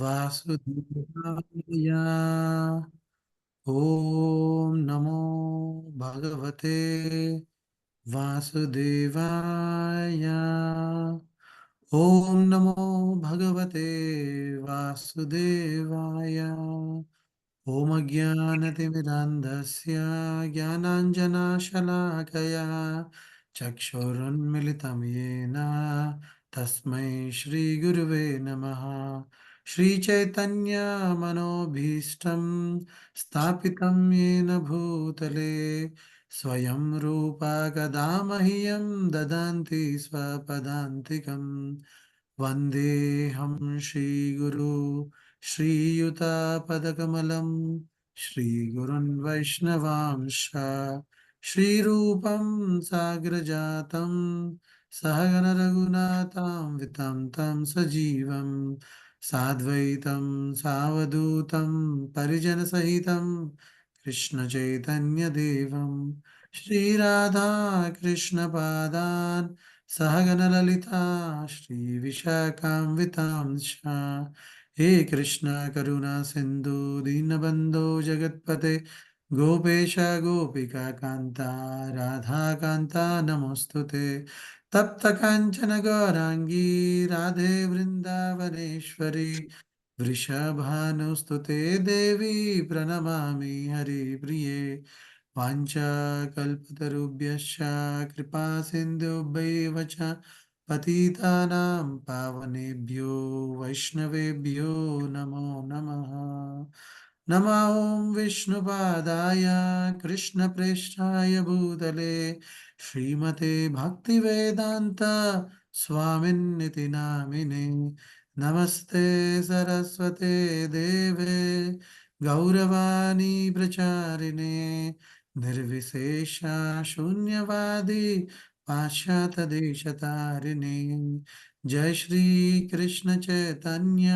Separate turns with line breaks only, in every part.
वासुदेवाय ॐ नमो भगवते वासुदेवाय ॐ नमो भगवते वासुदेवाय ॐ अज्ञानतिमिरान्धस्य ज्ञानाञ्जनशलाकया चक्षुरुन्मिलितं येन तस्मै श्रीगुरुवे नमः। श्रीचैतन्यमनोभीष्टं स्थापितं येन भूतले स्वयं रूपा कदा मह्यं ददन्ति स्वपदान्तिकम् वन्देऽहं श्रीगुरु श्रीयुतापदकमलं श्रीगुरुन् वैष्णवांश श्रीरूपं साग्रजातं सहगण रघुनाथान्वितं तं सजीवं साद्वैतं सावधूतं परिजनसहितं कृष्णचैतन्यदेवं श्रीराधा कृष्णपादान् सहगणललिता श्रीविशाखान्वितांश्च हे कृष्ण करुणा सिन्धु दीनबन्धो जगत्पते गोपेश गोपिका कान्ता राधा कान्ता नमोऽस्तुते तप्त काञ्चन गौराङ्गी राधे वृन्दावनेश्वरी वृषभानुस्तुते देवी प्रणमामि हरिप्रिये वाञ्छाकल्पतरुभ्यश्च कृपा सिन्धुभ्यैव च पतितानां पावनेभ्यो वैष्णवेभ्यो नमो नमः। नमो ॐ विष्णुपादाय कृष्णप्रेष्ठाय भूतले श्रीमते भक्तिवेदान्त स्वामिन्निति नामिने नमस्ते सरस्वते देवे गौरवाणी प्रचारिणे निर्विशेष शून्यवादी पाश्चातदेशतारिणे जय श्री कृष्ण चैतन्य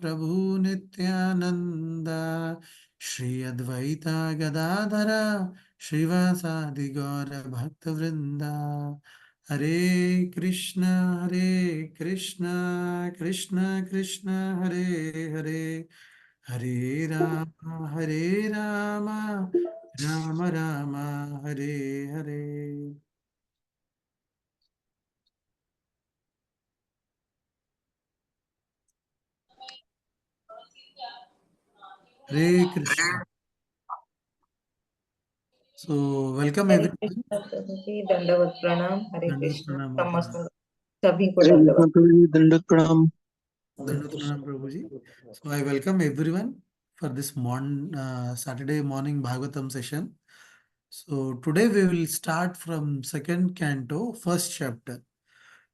प्रभु नित्यानंद श्री अद्वैता गदाधर श्रीवासादि गौर भक्त वृंदा हरे कृष्ण कृष्ण कृष्ण हरे हरे हरे राम राम राम हरे हरे। हरे कृष्ण। So welcome
हरे
everyone.
कृष्ण प्रभु जी, दंडवत प्रणाम। हरे
दंडवत
कृष्ण
प्रणाम माता जी।
समस्त सभी को
हरे
दंडवत।
कृष्ण प्रभु जी, दंडवत प्रणाम।
दंडवत प्रणाम प्रभु जी. So I welcome everyone for this Saturday morning Bhagavatam session. So today we will start from second canto, first chapter.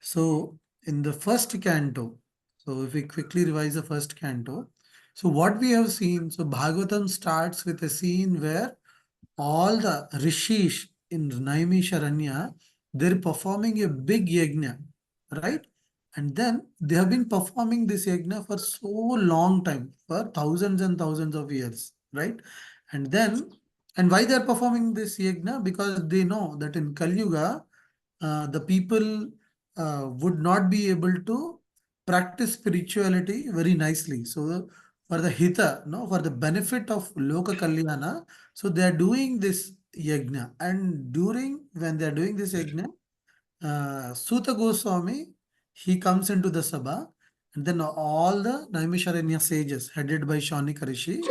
So in the first canto, so if we quickly revise the first canto, so what we have seen, so Bhagavatam starts with a scene where all the rishis in Naimisharanya, they're performing a big yajna, right? And then they have been performing this yajna for so long time, for thousands and thousands of years, right? And then, and why they're performing this yajna? Because they know that in Kali Yuga, the people would not be able to practice spirituality very nicely. So for the hita, no, for the benefit of Loka Kalyana, so they are doing this yajna. And during when they are doing this yajna, Suta Goswami, he comes into the Sabha, and then all the Naimisharanya sages, headed by Shaunika Rishi,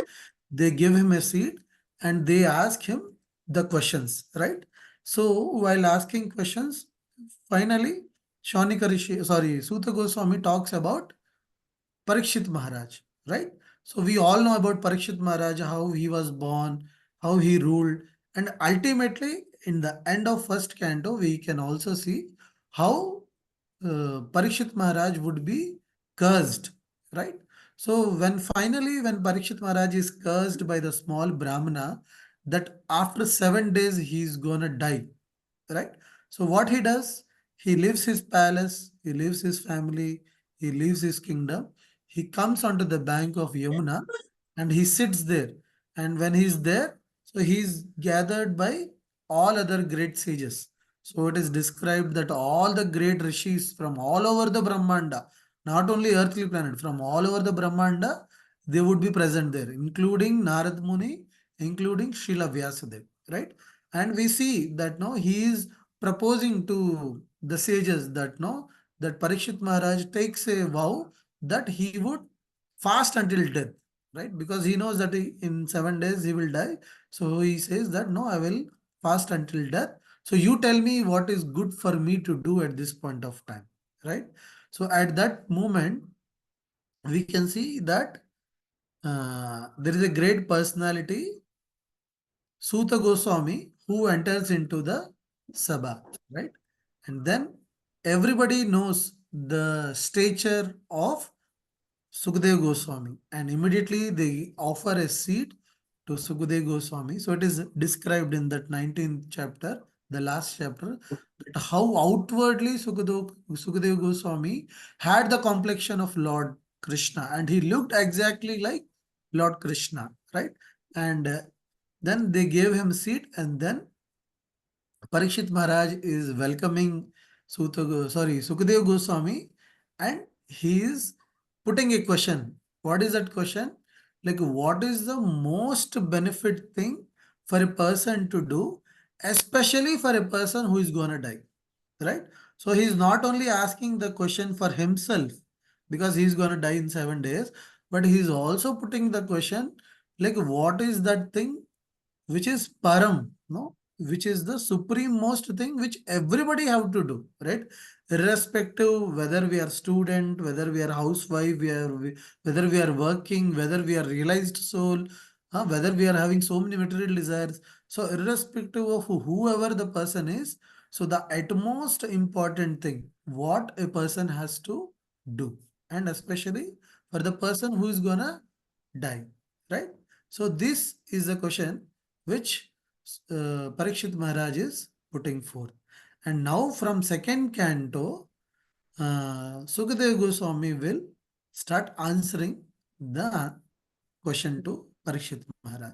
they give him a seat and they ask him the questions, right? So while asking questions, finally, Shaunika Rishi, sorry, Suta Goswami talks about Parikshit Maharaj, right? So we all know about Parikshit Maharaj, how he was born, how he ruled, and ultimately, in the end of first canto, we can also see how Parikshit Maharaj would be cursed, right? So when Parikshit Maharaj is cursed by the small Brahmana, that after 7 days he's gonna die, right? So what he does, he leaves his palace, he leaves his family, he leaves his kingdom, he comes onto the bank of Yamuna and he sits there. And when he's there, so he's gathered by all other great sages. So it is described that all the great rishis from all over the Brahmanda, not only earthly planet, from all over the Brahmanda, they would be present there, including Narad Muni, including Srila Vyasadeva, right? And we see that no, he is proposing to the sages that no, that Parikshit Maharaj takes a vow that he would fast until death, right? Because he knows that in 7 days he will die. So he says that no, I will fast until death. So you tell me what is good for me to do at this point of time, right? So at that moment, we can see that there is a great personality, Suta Goswami, who enters into the Sabha, right? And then everybody knows the stature of Sukhdev Goswami, and immediately they offer a seat to Sukhdev Goswami. So it is described in that 19th chapter, the last chapter, that how outwardly Sukhdev Goswami had the complexion of Lord Krishna, and he looked exactly like Lord Krishna, right? And then they gave him seat, and then Parikshit Maharaj is welcoming Sukadev Goswami, and he is putting a question. What is that question? Like, what is the most benefit thing for a person to do, especially for a person who is going to die, right? So he is not only asking the question for himself because he is going to die in 7 days, but he is also putting the question like, what is that thing which is param, no, which is the supreme most thing which everybody have to do, right? Irrespective whether we are student, whether we are housewife, whether we are working, whether we are realized soul, whether we are having so many material desires. So irrespective of whoever the person is, so the utmost important thing what a person has to do, and especially for the person who is gonna die, right? So this is the question which Parikshit Maharaj is putting forth. And now from second canto, Sukadeva Goswami will start answering the question to Parikshit Maharaj.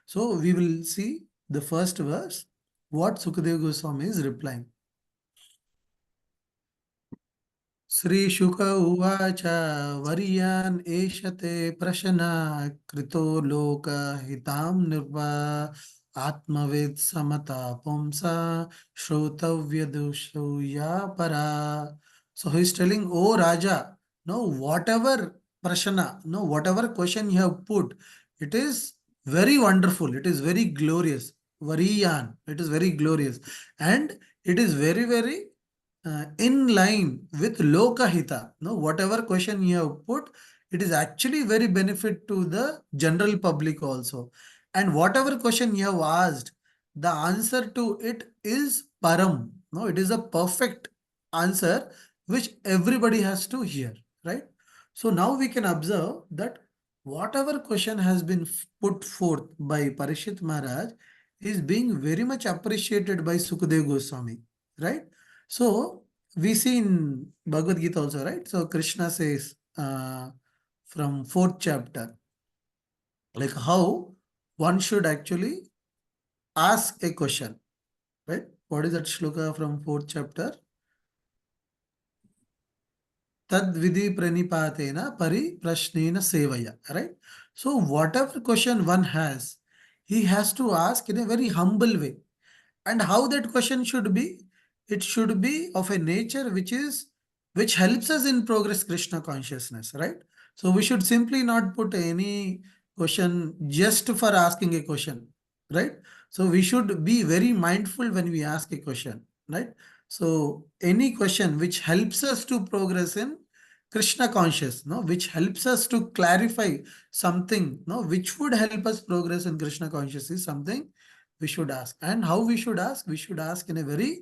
So we will see the first verse, what Sukadeva Goswami is replying. श्रीशुक उवाच वर्यान् एषते प्रश्न कृतो लोकहितां निर्वा आत्मवेद समता पुंसा श्रोतव्यदुषूया para. So he is telling, oh Raja, no, whatever prashana, no, whatever question you have put, it is very wonderful, it is very glorious. Variyan, it is very glorious, and it is very in line with Lokahita. No, whatever question you have put, it is actually very benefit to the general public also. And whatever question you have asked, the answer to it is Param. No, it is a perfect answer which everybody has to hear, right? So now we can observe that whatever question has been put forth by Parishit Maharaj is being very much appreciated by Sukadev Goswami, right? So we see in Bhagavad Gita also, right? So Krishna says from fourth chapter, like how one should actually ask a question, right? What is that shloka from fourth chapter? Tad vidhi pranipatena pari prashnena sevaya, right? So whatever question one has, he has to ask in a very humble way. And how that question should be? It should be of a nature which helps us in progress Krishna consciousness, right? So we should simply not put any question just for asking a question, right? So we should be very mindful when we ask a question, right? So any question which helps us to progress in Krishna conscious, no, which helps us to clarify something, no, which would help us progress in Krishna conscious is something we should ask. And how we should ask? We should ask in a very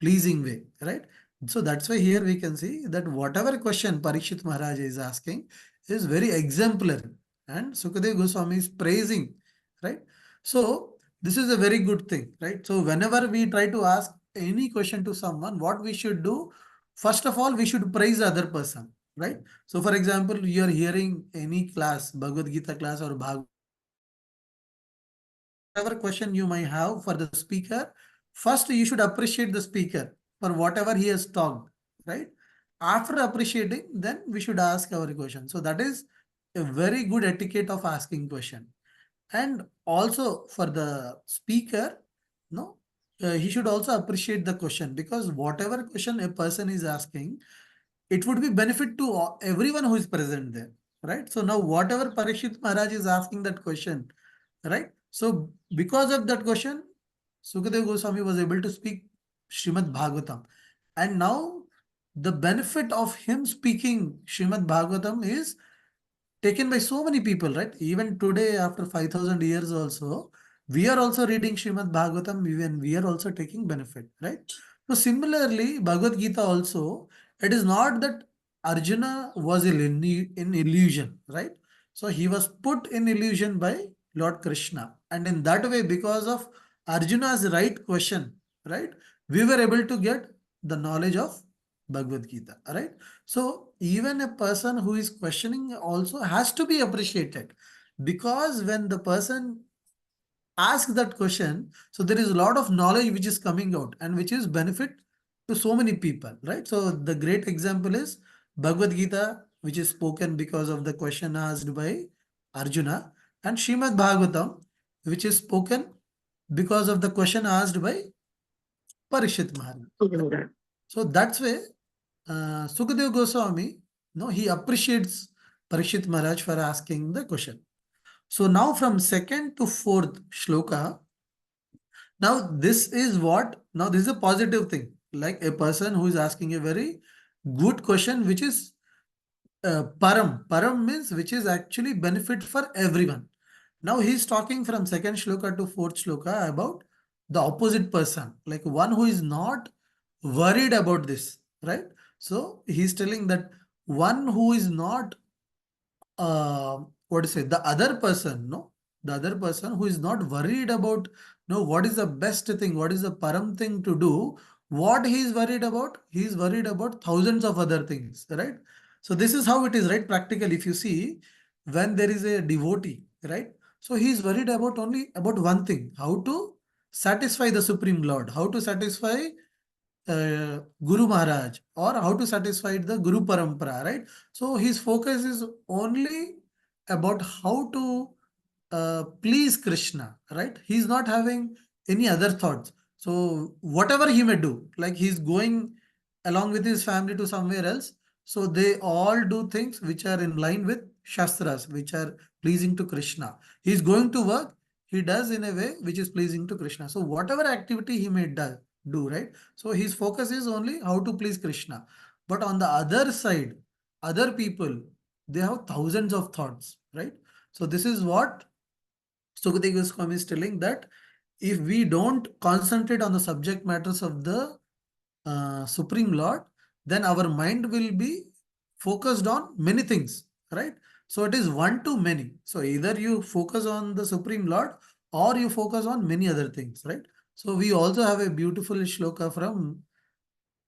pleasing way, right? So that's why here we can see that whatever question Parikshit Maharaj is asking is very exemplary, and Sukadev Goswami is praising, right? So this is a very good thing, right? So whenever we try to ask any question to someone, what we should do, first of all, we should praise the other person, right? So for example, you are hearing any class, Bhagavad Gita class or Bhagavad Gita class, whatever question you might have for the speaker, first you should appreciate the speaker for whatever he has talked, right? After appreciating, then we should ask our question. So that is a very good etiquette of asking question. And also for the speaker, no, he should also appreciate the question, because whatever question a person is asking, it would be benefit to everyone who is present there, right? So now whatever Parikshit Maharaj is asking that question, right? So because of that question, Sukadev Goswami was able to speak Srimad Bhagavatam. And now the benefit of him speaking Srimad Bhagavatam is taken by so many people, right? Even today, after 5,000 years also, we are also reading Srimad Bhagavatam, even we are also taking benefit, right? So similarly, Bhagavad Gita also, it is not that Arjuna was in illusion, right? So he was put in illusion by Lord Krishna. And in that way, because of Arjuna's right question, right, we were able to get the knowledge of Bhagavad Gita, right? So even a person who is questioning also has to be appreciated, because when the person asks that question, so there is a lot of knowledge which is coming out and which is benefit to so many people, right? So the great example is Bhagavad Gita, which is spoken because of the question asked by Arjuna, and Srimad Bhagavatam, which is spoken because of the question asked by Parishit Maharaj. So that's why Sukadev Goswami, no, he appreciates Parikshit Maharaj for asking the question. So now from second to fourth shloka, now this is a positive thing. Like a person who is asking a very good question, which is param. Param means which is actually benefit for everyone. Now he is talking from second shloka to fourth shloka about the opposite person, like one who is not worried about this, right? So he's telling that one who is not what to say, the other person, no, the other person who is not worried about, no, what is the best thing, what is the param thing to do, what he is worried about, he is worried about thousands of other things, right? So this is how it is, right? Practically, if you see, when there is a devotee, right, so he is worried about only about one thing, how to satisfy the Supreme Lord, how to satisfy Guru Maharaj, or how to satisfy the Guru Parampara, right? So his focus is only about how to please Krishna, right? He's not having any other thoughts. So whatever he may do, like he's going along with his family to somewhere else, so they all do things which are in line with Shastras, which are pleasing to Krishna. He's going to work, he does in a way which is pleasing to Krishna. So whatever activity he may do, right? So his focus is only how to please Krishna. But on the other side, other people, they have thousands of thoughts, right? So this is what Sukadeva Goswami is telling, that if we don't concentrate on the subject matters of the Supreme Lord, then our mind will be focused on many things, right? So it is one to many. So either you focus on the Supreme Lord or you focus on many other things, right? So we also have a beautiful shloka from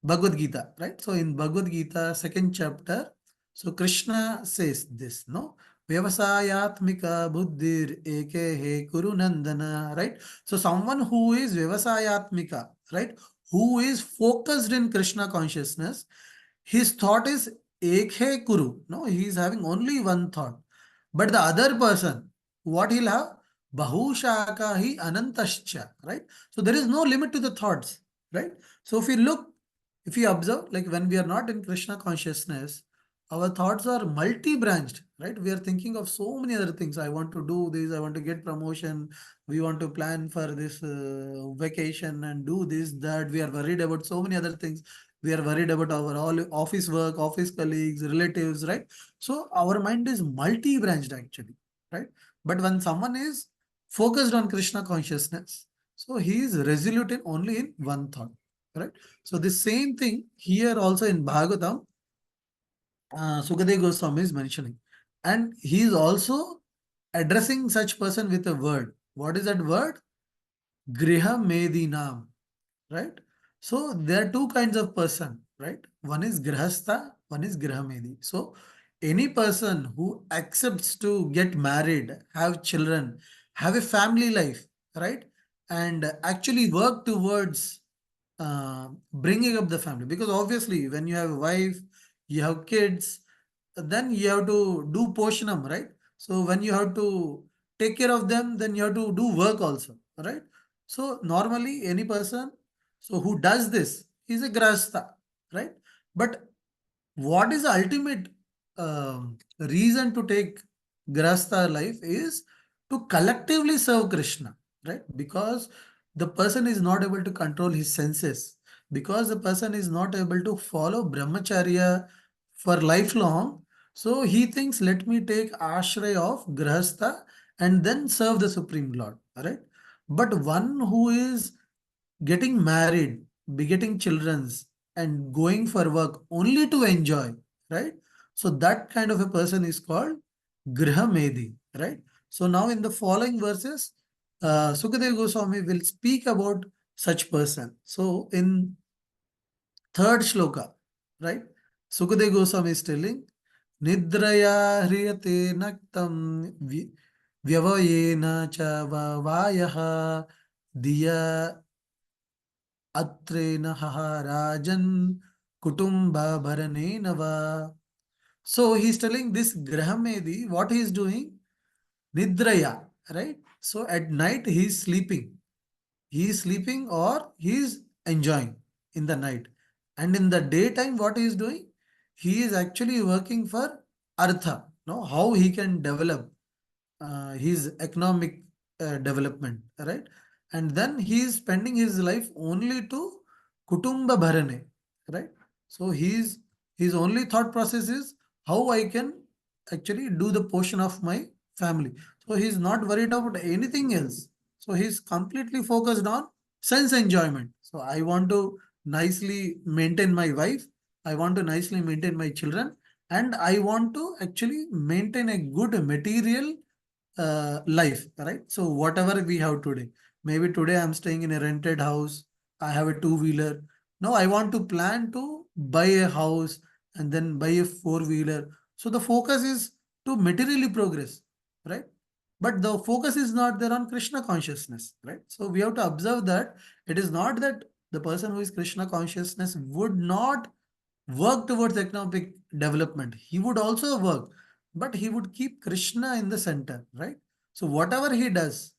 Bhagavad Gita, right? So in Bhagavad Gita, second chapter, so Krishna says this, no? Vyavasayatmika buddhir eke he kuru nandana, right? So someone who is Vyavasayatmika, right? Who is focused in Krishna consciousness, his thought is ek he kuru. No, he is having only one thought. But the other person, what he'll have? Bahushaka hi anantascha, right? So there is no limit to the thoughts, right? So if you observe, like when we are not in Krishna consciousness, our thoughts are multi-branched, right? We are thinking of so many other things. I want to do this, I want to get promotion, we want to plan for this vacation and do this, that. We are worried about so many other things. We are worried about our all office work, office colleagues, relatives, right? So our mind is multi-branched actually, right? But when someone is focused on Krishna consciousness, so he is resolute in only in one thought, right? So the same thing here also in Bhagavatam, Sukadeva Goswami is mentioning. And he is also addressing such person with a word. What is that word? Griha Medinam, right? So there are two kinds of person, right? One is Grihastha, one is Grihamedi. So any person who accepts to get married, have children, have a family life, right? And actually work towards bringing up the family. Because obviously when you have a wife, you have kids, then you have to do poshanam, right? So when you have to take care of them, then you have to do work also, right? So normally any person so who does this is a grahastha, right? But what is the ultimate reason to take grahastha life is to collectively serve Krishna, right? Because the person is not able to control his senses, because the person is not able to follow brahmacharya for lifelong. So he thinks, let me take ashray of grahastha and then serve the Supreme Lord, right? But one who is getting married, begetting childrens, and going for work only to enjoy, right? So that kind of a person is called Grihamedi, right? So now in the following verses, Sukadev Goswami will speak about such person. So in third shloka, right? Sukadev Goswami is telling, Nidraya hriyate naktam vyavayena cha vayaha diya Atrena haha rajan kutumba bharanenava. So he's telling this Grahamedi, what he is doing? Nidraya, right? So at night he is sleeping. He is sleeping or he is enjoying in the night. And in the daytime, what he is doing? He is actually working for Artha, no? How he can develop his economic development, right? And then he is spending his life only to kutumba bharane, right? So his only thought process is how I can actually do the portion of my family. So he's not worried about anything else. So he's completely focused on sense enjoyment. So I want to nicely maintain my wife, I want to nicely maintain my children, and I want to actually maintain a good material life, right? So whatever we have today, maybe today I'm staying in a rented house, I have a two-wheeler. Now I want to plan to buy a house and then buy a four-wheeler. So the focus is to materially progress, right? But the focus is not there on Krishna consciousness, right? So we have to observe that it is not that the person who is Krishna consciousness would not work towards economic development. He would also work, but he would keep Krishna in the center, right? So whatever he does,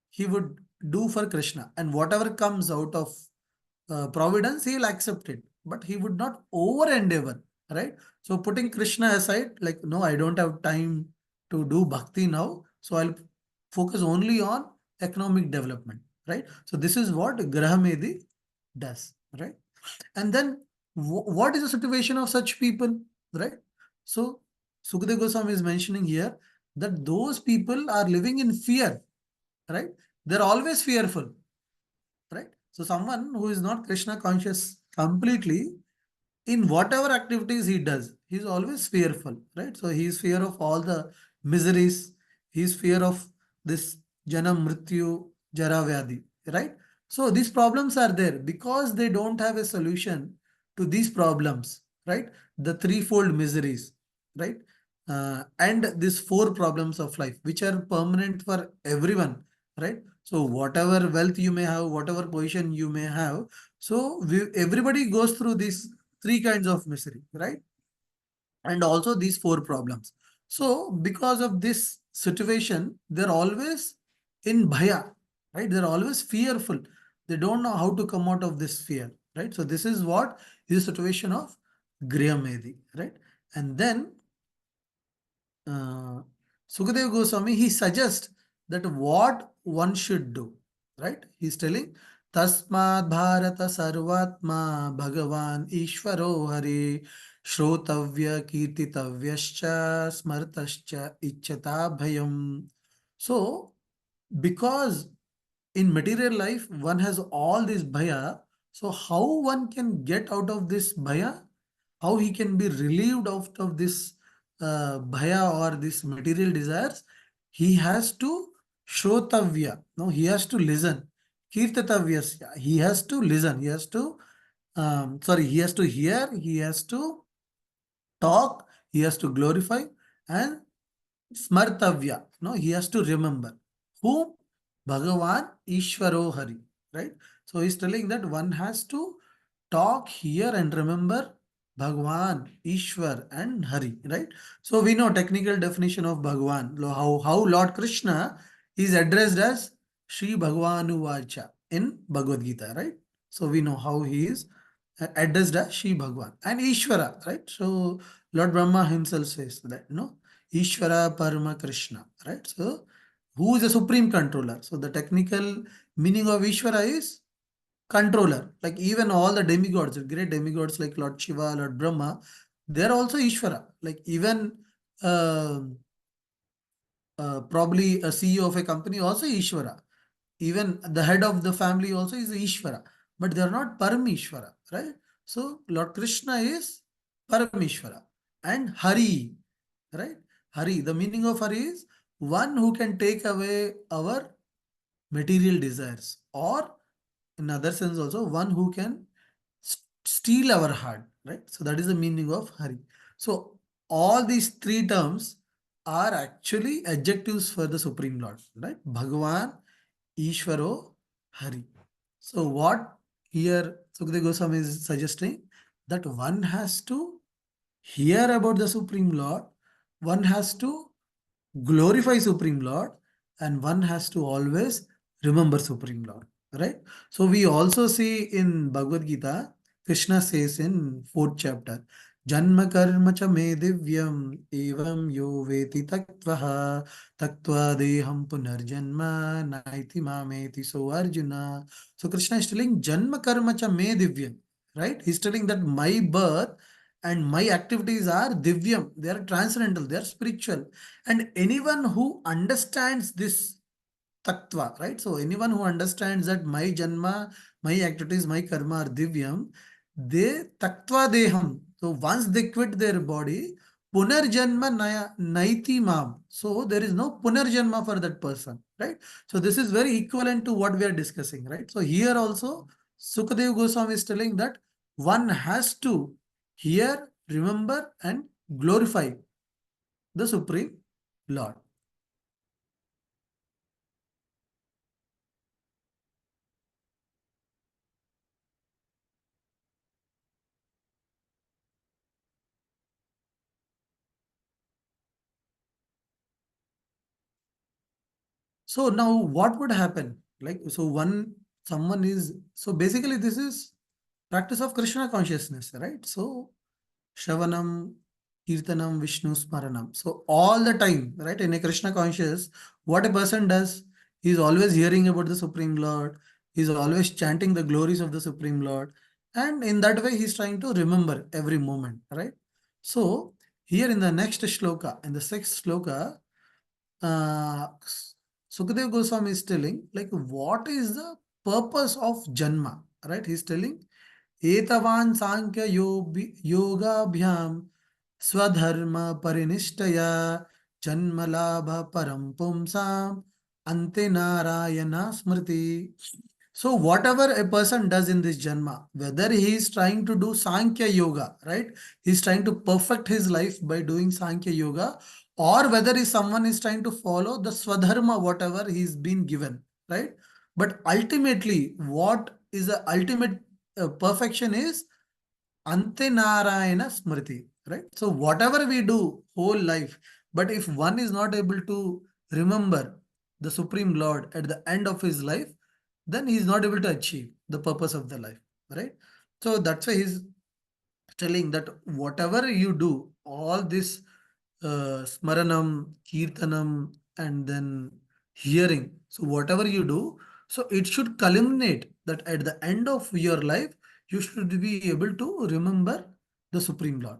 he would do for Krishna, and whatever comes out of providence, he'll accept it, but he would not over endeavor, right? So putting Krishna aside, like, no, I don't have time to do bhakti now, so I'll focus only on economic development, right? So this is what Grahamedi does, right? And then what is the situation of such people, right? So Sukadeva Goswami is mentioning here that those people are living in fear, right? They're always fearful, right? So someone who is not Krishna conscious completely, in whatever activities he does, he's always fearful, right? So he's fear of all the miseries, he's fear of this janam, mrityu, jara, vyadi, right? So these problems are there because they don't have a solution to these problems, right? The threefold miseries, right? And these four problems of life, which are permanent for everyone, right? So whatever wealth you may have, whatever position you may have, so everybody goes through these three kinds of misery, right? And also these four problems. So because of this situation, they're always in bhaya, right? They're always fearful. They don't know how to come out of this fear, right? So this is what is the situation of Griyamedi, right? And then uh, Sukadeva Goswami, he suggests that what one should do, right? He's telling, Tasmad Bharata Sarvatma Bhagavan Ishvaro Hari Shrotavya Kirtitavyascha Smartascha Icchata Bhayam. So, because in material life one has all this bhaya, so how one can get out of this bhaya, how he can be relieved out of this bhaya or this material desires, he has to shrotavya, no, he has to listen, kirtatavyasya, he has to listen, he has to sorry, he has to hear, he has to talk, he has to glorify, and Smartavya. No, he has to remember. Whom? Bhagavan Ishvaro Hari. Right? So he's telling that one has to talk, hear, and remember Bhagwan, Ishwar, and Hari, right? So we know technical definition of Bhagwan, how Lord Krishna is addressed as Sri Bhagavanu Vacha in Bhagavad Gita, right? So we know how he is addressed as Sri Bhagwan and Ishvara, right? So Lord Brahma himself says that, no, Ishvara Parama Krishna, right? So who is the supreme controller? So the technical meaning of Ishvara is controller. Like even all the demigods, the great demigods like Lord Shiva, Lord Brahma, they're also Ishvara. Like even uh, probably a CEO of a company also Ishvara. Even the head of the family also is Ishvara. But they're not Paramishvara, right? So Lord Krishna is Paramishvara. And Hari, right? Hari, the meaning of Hari is one who can take away our material desires, or in other sense also one who can steal our heart, right? So that is the meaning of Hari. So all these three terms are actually adjectives for the Supreme Lord, right? Bhagavan, Ishvaro, Hari. So what here Sukadeva Goswami is suggesting, that one has to hear about the Supreme Lord, one has to glorify Supreme Lord, and one has to always remember Supreme Lord, right? So we also see in Bhagavad Gita, Krishna says in fourth chapter, Janma karma cha me divyam evam yo veti tattvaha tattva deham punarjanma naiti mameti. So Arjuna. So Krishna is telling Janma karma cha me divyam, right? He's telling that my birth and my activities are divyam, they are transcendental, they are spiritual. And anyone who understands this tattva, right? So anyone who understands that my janma, my activities, my karma are divyam, they tattva deham. So once they quit their body, punarjanma naiti mam. So there is no punarjanma for that person, right? So this is very equivalent to what we are discussing, right? So here also Sukadev Goswami is telling that one has to hear, remember, and glorify the Supreme Lord. So now what would happen? Like, so someone is, so basically this is practice of Krishna consciousness, right? So Shravanam, Kirtanam, Vishnu Smaranam. So all the time, right, in a Krishna conscious, what a person does, he's always hearing about the Supreme Lord, he's always chanting the glories of the Supreme Lord, and in that way he's trying to remember every moment, right? So here in the next shloka, in the sixth shloka, uh, Sukadev Goswami is telling, like, what is the purpose of Janma, right? He's telling, Etavan Sankhya Yoga Bhyam Swadharma Parinishtaya Janma Labha Param Pumsam Ante Narayana Smriti. So whatever a person does in this Janma, whether he is trying to do Sankhya Yoga, right? He's trying to perfect his life by doing Sankhya Yoga, or whether someone is trying to follow the Swadharma, whatever he's been given, right? But ultimately, what is the ultimate perfection is Ante Narayana Smriti, right? So whatever we do whole life, but if one is not able to remember the Supreme Lord at the end of his life, then he is not able to achieve the purpose of the life, right? So that's why he's telling that whatever you do, all this smaranam, kirtanam, and then hearing. So whatever you do, so it should culminate that at the end of your life, you should be able to remember the Supreme Lord,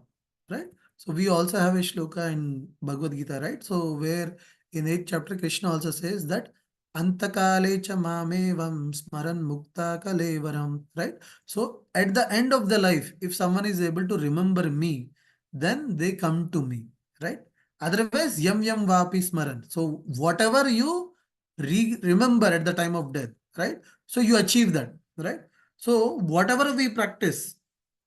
right? So we also have a shloka in Bhagavad Gita, right? So where in 8th chapter, Krishna also says that Antakale cha mamevam smaran mukta kalevaram, right? So at the end of the life, if someone is able to remember me, then they come to me, right? Otherwise, yam vapi smaran. So whatever you remember at the time of death, right? So you achieve that, right? So whatever we practice,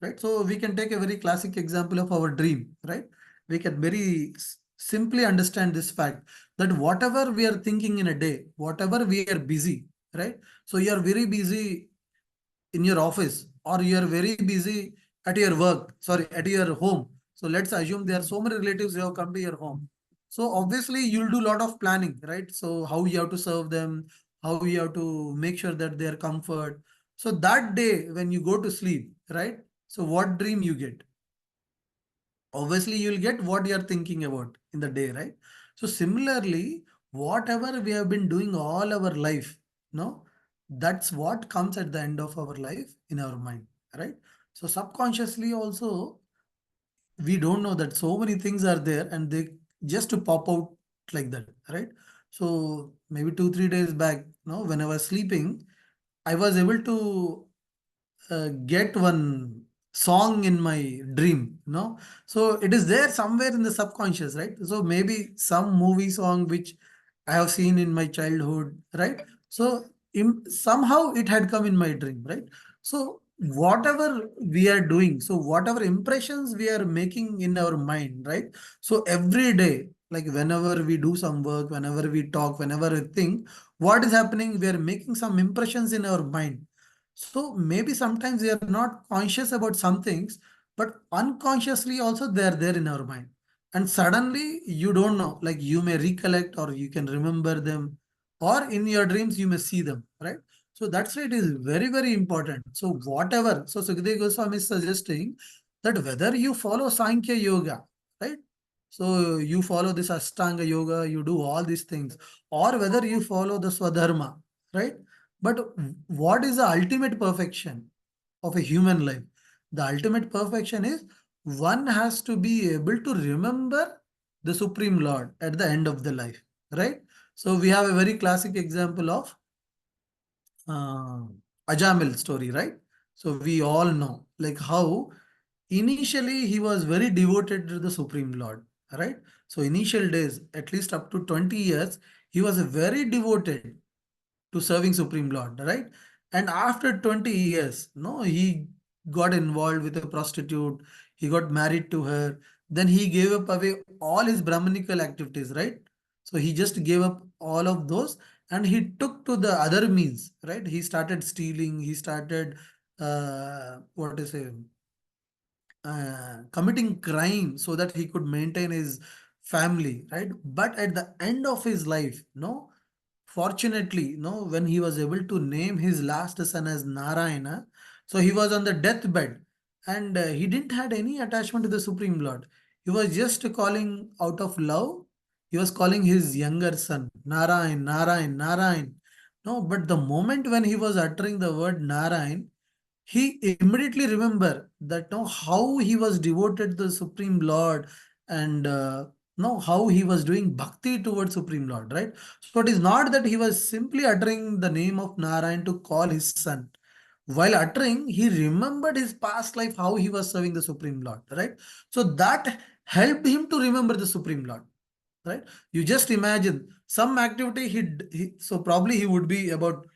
right? So we can take a very classic example of our dream, right? We can very simply understand this fact that whatever we are thinking in a day, whatever we are busy, right? So you are very busy in your office, or you are very busy at your work, sorry, at your home. So let's assume there are so many relatives who have come to your home. So obviously you'll do a lot of planning, right? So how you have to serve them, how you have to make sure that their comfort. So that day when you go to sleep, right? So what dream you get? Obviously you'll get what you're thinking about in the day, right? So similarly, whatever we have been doing all our life, no, that's what comes at the end of our life in our mind, right? So subconsciously also, we don't know that so many things are there and they just to pop out like that, right? So maybe 2 3 days back, no, when I was sleeping, I was able to get one song in my dream, no? So it is there somewhere in the subconscious, right? So maybe some movie song which I have seen in my childhood, right? So somehow it had come in my dream, right? So whatever we are doing, so whatever impressions we are making in our mind, right? So every day, like whenever we do some work, whenever we talk, whenever we think, what is happening? We are making some impressions in our mind. So maybe sometimes we are not conscious about some things, but unconsciously also they are there in our mind. And suddenly you don't know, like you may recollect or you can remember them, or in your dreams you may see them, right? So that's why it is very, very important. So whatever, so Sukadeva Goswami is suggesting that whether you follow Sankhya Yoga, right? So you follow this Ashtanga Yoga, you do all these things, or whether you follow the Swadharma, right? But what is the ultimate perfection of a human life? The ultimate perfection is one has to be able to remember the Supreme Lord at the end of the life, right? So we have a very classic example of uh, Ajamil story, right? So we all know like how initially he was very devoted to the Supreme Lord, right? So initial days, at least up to 20 years, he was very devoted to serving Supreme Lord, right? And after 20 years, no, he got involved with a prostitute, he got married to her, then he gave up away all his Brahmanical activities, right? So he just gave up all of those and he took to the other means, right? He started stealing, he started what is it? Committing crime so that he could maintain his family, right? But at the end of his life, no, fortunately, no, when he was able to name his last son as Narayana, so he was on the deathbed and he didn't had any attachment to the Supreme Lord. He was just calling out of love. He was calling his younger son Narayan, Narayan, Narayan. No, but the moment when he was uttering the word Narayan, he immediately remember that now how he was devoted to the Supreme Lord and know how he was doing bhakti towards Supreme Lord, right? So it is not that he was simply uttering the name of Narayan to call his son. While uttering, he remembered his past life, how he was serving the Supreme Lord, right? So that helped him to remember the Supreme Lord, right? You just imagine some activity so probably he would be about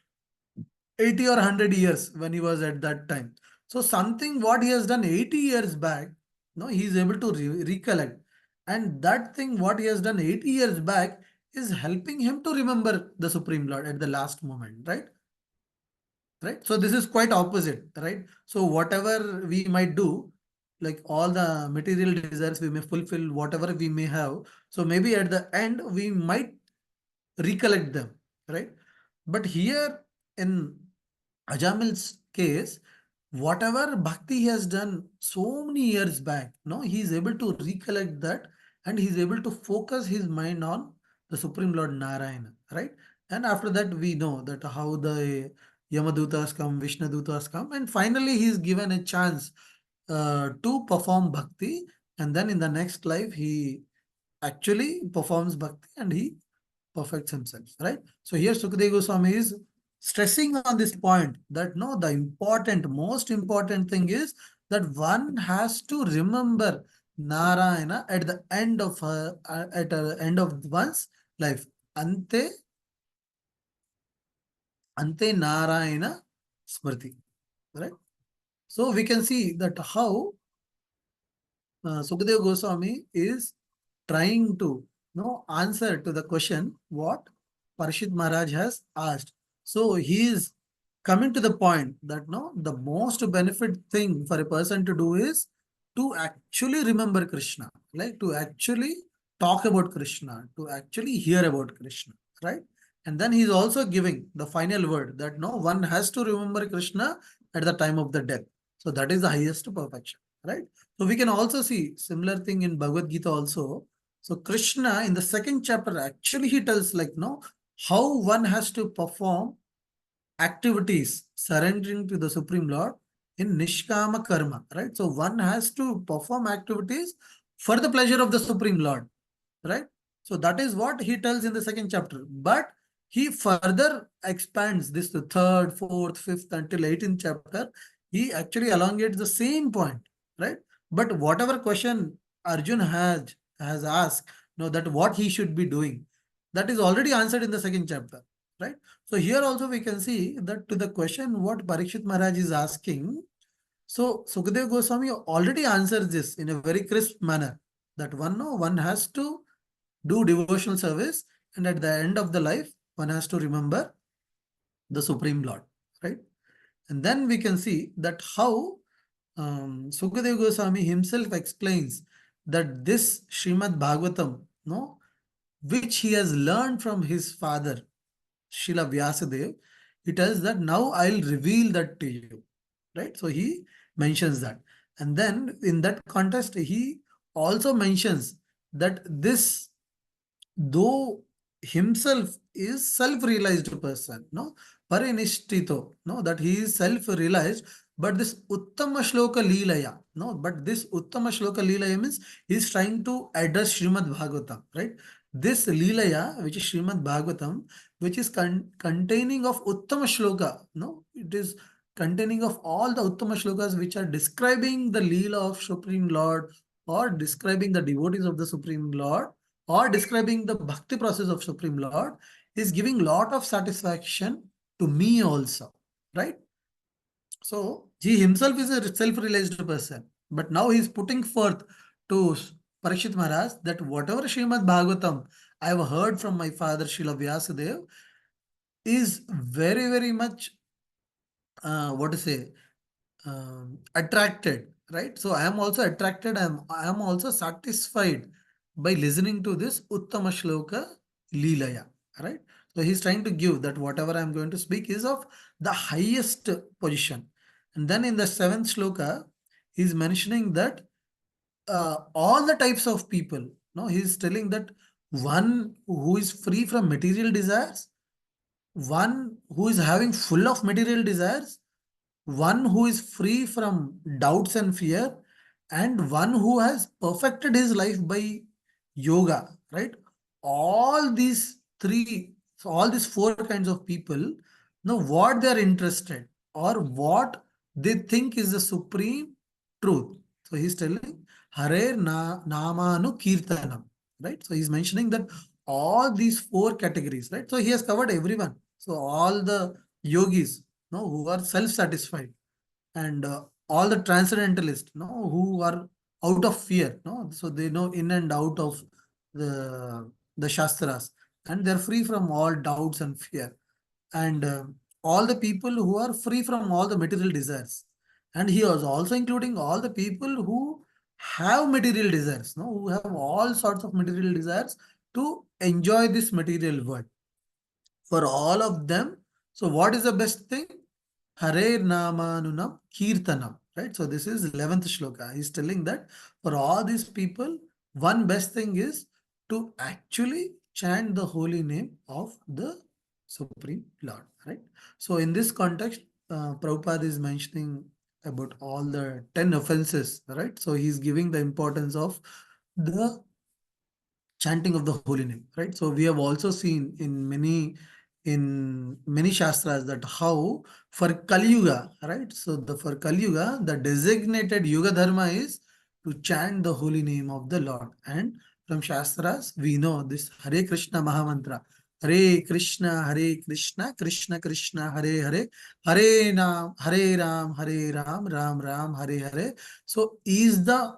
80 or 100 years when he was at that time. So something what he has done 80 years back, no, he is able to recollect. And that thing what he has done 80 years back is helping him to remember the Supreme Lord at the last moment, right? Right. So this is quite opposite, right? So whatever we might do, like all the material desires we may fulfill, whatever we may have. So maybe at the end we might recollect them, right? But here in Ajamil's case, whatever bhakti he has done so many years back, no, he is able to recollect that and he is able to focus his mind on the Supreme Lord Narayana, right? And after that, we know that how the Yamadutas come, Vishnadutas come, and finally he is given a chance to perform bhakti, and then in the next life he actually performs bhakti and he perfects himself, right? So here Sukadeva Goswami is stressing on this point that no, the important, most important thing is that one has to remember Narayana at the end of at the end of one's life. Ante, ante Narayana Smriti, right? So we can see that how Sukadeva Goswami is trying to answer to the question what Parishit Maharaj has asked. So he is coming to the point that no, the most benefit thing for a person to do is to actually remember Krishna, like to actually talk about Krishna, to actually hear about Krishna, right? And then he's also giving the final word that no, one has to remember Krishna at the time of the death. So that is the highest perfection, right? So we can also see similar thing in Bhagavad Gita also. So Krishna in the second chapter actually he tells like no, how one has to perform activities surrendering to the Supreme Lord in Nishkama Karma, right? So one has to perform activities for the pleasure of the Supreme Lord, right? So that is what he tells in the second chapter. But he further expands this to third, fourth, fifth until 18th chapter. He actually elongates the same point, right? But whatever question Arjun has asked, that what he should be doing, that is already answered in the second chapter, right? So here also we can see that to the question what Parikshit Maharaj is asking, so Sukadev Goswami already answers this in a very crisp manner that one no one has to do devotional service and at the end of the life one has to remember the Supreme Lord, right? And then we can see that how Sukadev Goswami himself explains that this Srimad Bhagavatam, no, which he has learned from his father Srila Vyasadeva, he tells that now I'll reveal that to you, right? So he mentions that. And then in that context, he also mentions that this, though himself is self-realized person, no, parinishthito, no, that he is self-realized, but this Uttama Shloka Leelaya, no, but this Uttama Shloka Leelaya means he is trying to address Srimad Bhagavatam, right? This Leelaya, which is Srimad Bhagavatam, which is containing of Uttama Shloka, no, it is containing of all the Uttama Shlokas which are describing the Leela of Supreme Lord or describing the devotees of the Supreme Lord or describing the bhakti process of Supreme Lord is giving lot of satisfaction to me also, right? So he himself is a self-realized person, but now he is putting forth to Parikshit Maharaj that whatever Srimad Bhagavatam I have heard from my father Srila Vyasadeva is very, very much, what to say, attracted, right? So I am also attracted, I am also satisfied by listening to this Uttama Shloka Leelaya, right? So he's trying to give that whatever I'm going to speak is of the highest position. And then in the seventh shloka, he's mentioning that all the types of people, no, he's telling that one who is free from material desires, one who is having full of material desires, one who is free from doubts and fear, and one who has perfected his life by yoga, right? All these three, so all these four kinds of people know what they are interested or what they think is the supreme truth. So he's telling Hare Namanu Kirtanam, right? So he's mentioning that all these four categories, right? So he has covered everyone. So all the yogis, no, who are self-satisfied, and all the transcendentalists, no, who are out of fear, no, so they know in and out of the shastras, and they're free from all doubts and fear, and all the people who are free from all the material desires, and he was also including all the people who have material desires, no, who have all sorts of material desires to enjoy this material world for all of them. So what is the best thing? Hare Namanunam Kirtanam. Right? So this is 11th shloka. He's telling that for all these people, one best thing is to actually chant the holy name of the Supreme Lord. Right? So in this context, Prabhupada is mentioning about all the 10 offenses. Right? So he's giving the importance of the chanting of the holy name, right? So we have also seen in many shastras that how for Kali Yuga, right? So the for Kali Yuga, the designated Yuga Dharma is to chant the holy name of the Lord. And from shastras, we know this Hare Krishna Mahamantra. Hare Krishna, Krishna Krishna, Hare Hare, Hare Ram, Ram Ram, Ram Hare Hare. So is the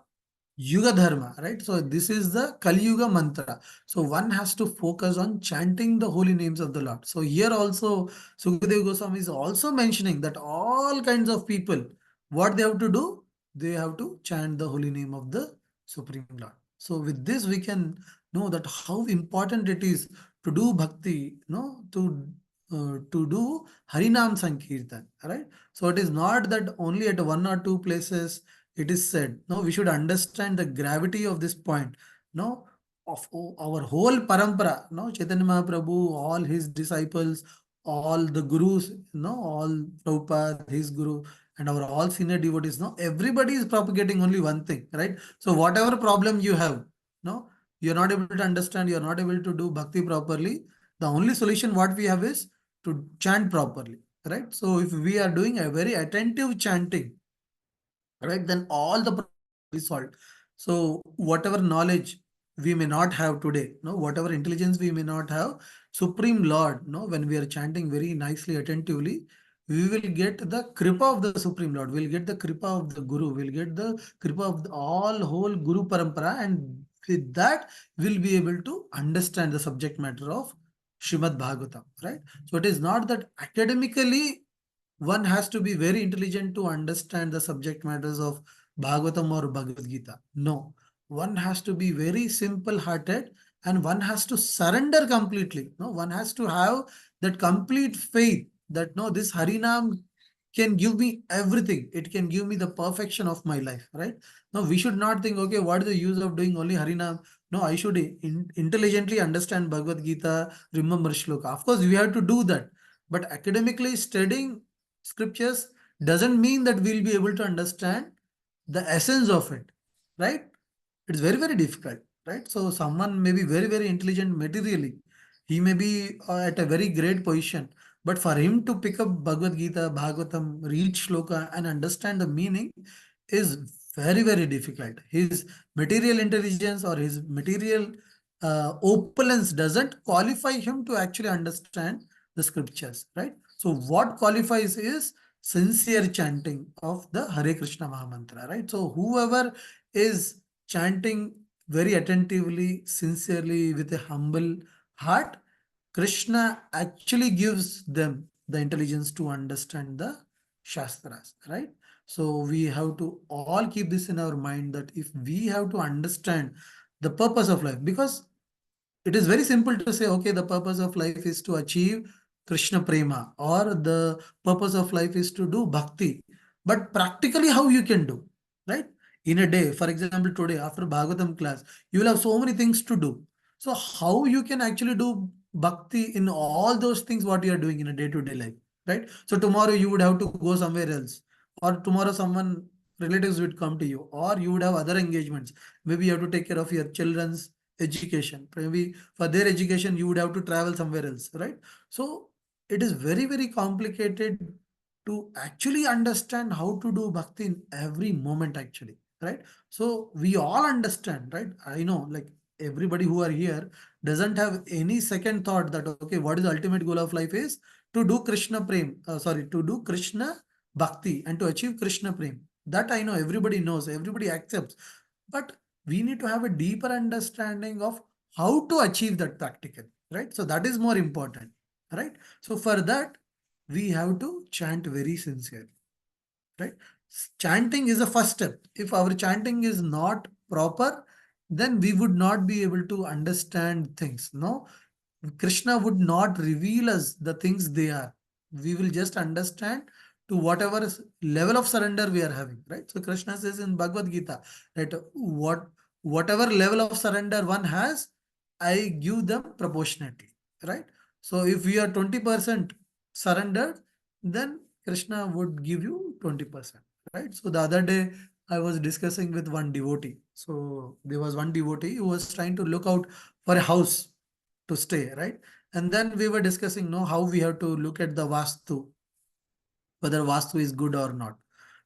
Yuga Dharma, right? So this is the Kali Yuga mantra. So one has to focus on chanting the holy names of the Lord. So here also Sukadeva Goswami is also mentioning that all kinds of people, what they have to do, they have to chant the holy name of the Supreme Lord. So with this we can know that how important it is to do bhakti, to do Harinam Sankirtan, right? So it is not that only at one or two places it is said. No, we should understand the gravity of this point. No, of our whole parampara. No, Chaitanya Mahaprabhu, all his disciples, all the gurus, all Prabhupada, his guru, and our all senior devotees. No, everybody is propagating only one thing, right? So whatever problem you have, no, you're not able to understand, you're not able to do bhakti properly. The only solution what we have is to chant properly, right? So if we are doing a very attentive chanting, right, then all the problems will be solved. So whatever knowledge we may not have today, no, whatever intelligence we may not have, Supreme Lord, no, when we are chanting very nicely, attentively, we will get the kripa of the Supreme Lord, we'll get the kripa of the Guru, we'll get the kripa of the all whole Guru Parampara, and with that we'll be able to understand the subject matter of Shrimad Bhagavatam, right? So it is not that academically one has to be very intelligent to understand the subject matters of Bhagavatam or Bhagavad Gita. No, one has to be very simple hearted and one has to surrender completely. No, one has to have that complete faith that no, this Harinam can give me everything. It can give me the perfection of my life, right? No, we should not think, okay, what is the use of doing only Harinam? No, I should intelligently understand Bhagavad Gita, remember shloka. Of course, we have to do that. But academically studying scriptures doesn't mean that we'll be able to understand the essence of it, right? It's very, very difficult, right? So someone may be very, very intelligent materially. He may be at a very great position, but for him to pick up Bhagavad Gita, Bhagavatam, read shloka and understand the meaning is very, very difficult. His material intelligence or his material opulence doesn't qualify him to actually understand the scriptures, right? So what qualifies is sincere chanting of the Hare Krishna Mahamantra, right? So whoever is chanting very attentively, sincerely, with a humble heart, Krishna actually gives them the intelligence to understand the Shastras, right? So we have to all keep this in our mind that if we have to understand the purpose of life, because it is very simple to say, okay, the purpose of life is to achieve Krishna Prema or the purpose of life is to do bhakti. But practically, how you can do, right? In a day, for example, today after Bhagavatam class, you will have so many things to do. So, how you can actually do bhakti in all those things what you are doing in a day-to-day life, right? So, tomorrow you would have to go somewhere else, or tomorrow someone relatives would come to you, or you would have other engagements. Maybe you have to take care of your children's education. Maybe for their education, you would have to travel somewhere else, right? So it is very, very complicated to actually understand how to do bhakti in every moment, actually, right? So we all understand, right? I know, like everybody who are here doesn't have any second thought that, okay, what is the ultimate goal of life is to do Krishna Prem, to do Krishna Bhakti and to achieve Krishna Prem. That I know everybody knows, everybody accepts. But we need to have a deeper understanding of how to achieve that practically, right? So that is more important, right? So for that, we have to chant very sincerely, right? Chanting is a first step. If our chanting is not proper, then we would not be able to understand things. No, Krishna would not reveal us the things they are. We will just understand to whatever level of surrender we are having, right? So Krishna says in Bhagavad Gita, right, whatever level of surrender one has, I give them proportionately, right? So if we are 20% surrendered, then Krishna would give you 20%, right? So the other day I was discussing with one devotee. So there was one devotee who was trying to look out for a house to stay, right? And then we were discussing, how we have to look at the Vastu, whether Vastu is good or not.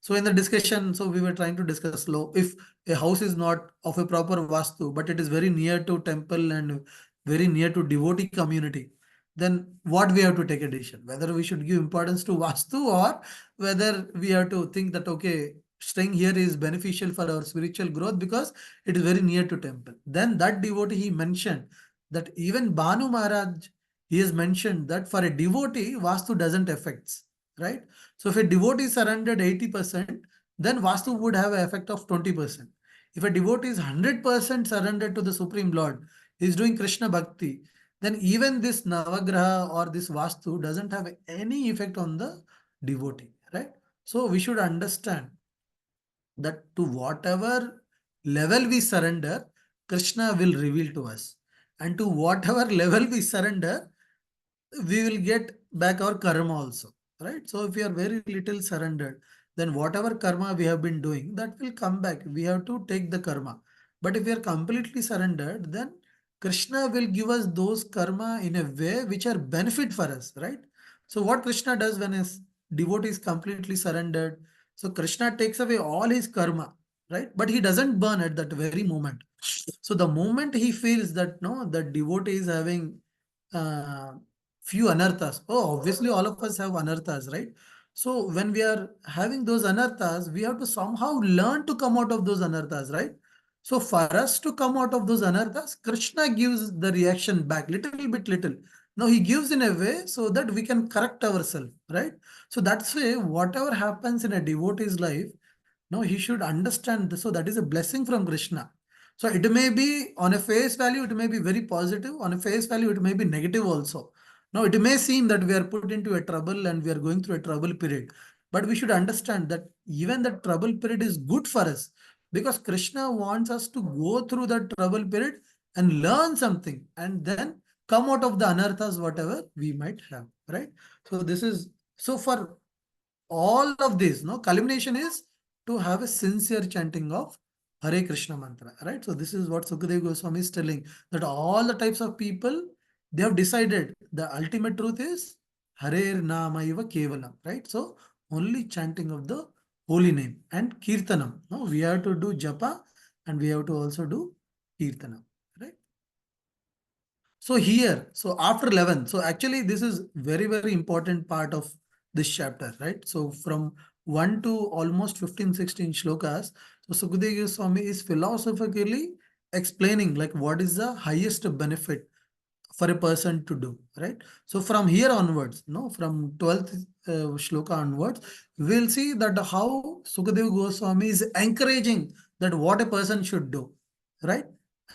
So in the discussion, so we were trying to discuss if a house is not of a proper Vastu, but it is very near to temple and very near to devotee community, then what we have to take a decision, whether we should give importance to Vastu or whether we have to think that, okay, staying here is beneficial for our spiritual growth because it is very near to temple. Then that devotee he mentioned that even Banu Maharaj, he has mentioned that for a devotee, Vastu doesn't affect, right? So if a devotee surrendered 80%, then Vastu would have an effect of 20%. If a devotee is 100% surrendered to the Supreme Lord, he is doing Krishna Bhakti, then even this Navagraha or this Vastu doesn't have any effect on the devotee, right? So we should understand that to whatever level we surrender, Krishna will reveal to us. And to whatever level we surrender, we will get back our karma also, right? So if we are very little surrendered, then whatever karma we have been doing, that will come back. We have to take the karma. But if we are completely surrendered, then Krishna will give us those karma in a way which are benefit for us, right? So what Krishna does when his devotee is completely surrendered, so Krishna takes away all his karma, right? But he doesn't burn at that very moment. So the moment he feels that no, the devotee is having uh, few anarthas. Oh, obviously all of us have anarthas, right? So when we are having those anarthas, we have to somehow learn to come out of those anarthas, right? So for us to come out of those anarthas, Krishna gives the reaction back, little bit, little. Now he gives in a way so that we can correct ourselves, right? So that's why whatever happens in a devotee's life, no, he should understand this. So that is a blessing from Krishna. So it may be on a face value, it may be very positive. On a face value, it may be negative also. Now, it may seem that we are put into a trouble and we are going through a trouble period. But we should understand that even the trouble period is good for us because Krishna wants us to go through that trouble period and learn something and then come out of the anarthas, whatever we might have, right? So this is so for all of this, no, culmination is to have a sincere chanting of Hare Krishna mantra, right? So this is what Sukadeva Goswami is telling that all the types of people they have decided the ultimate truth is Hare Namaiva Kevalam, right? So only chanting of the holy name and Kirtanam. No, we have to do japa and we have to also do Kirtanam, right? So here, so after 11, so actually this is very, very important part of this chapter, right? So from 1 to almost 15, 16 shlokas, so Sukadeva Goswami is philosophically explaining like what is the highest benefit for a person to do, right? So from here onwards, no, from 12th shloka onwards, we'll see that how Sukadeva Goswami is encouraging that what a person should do, right?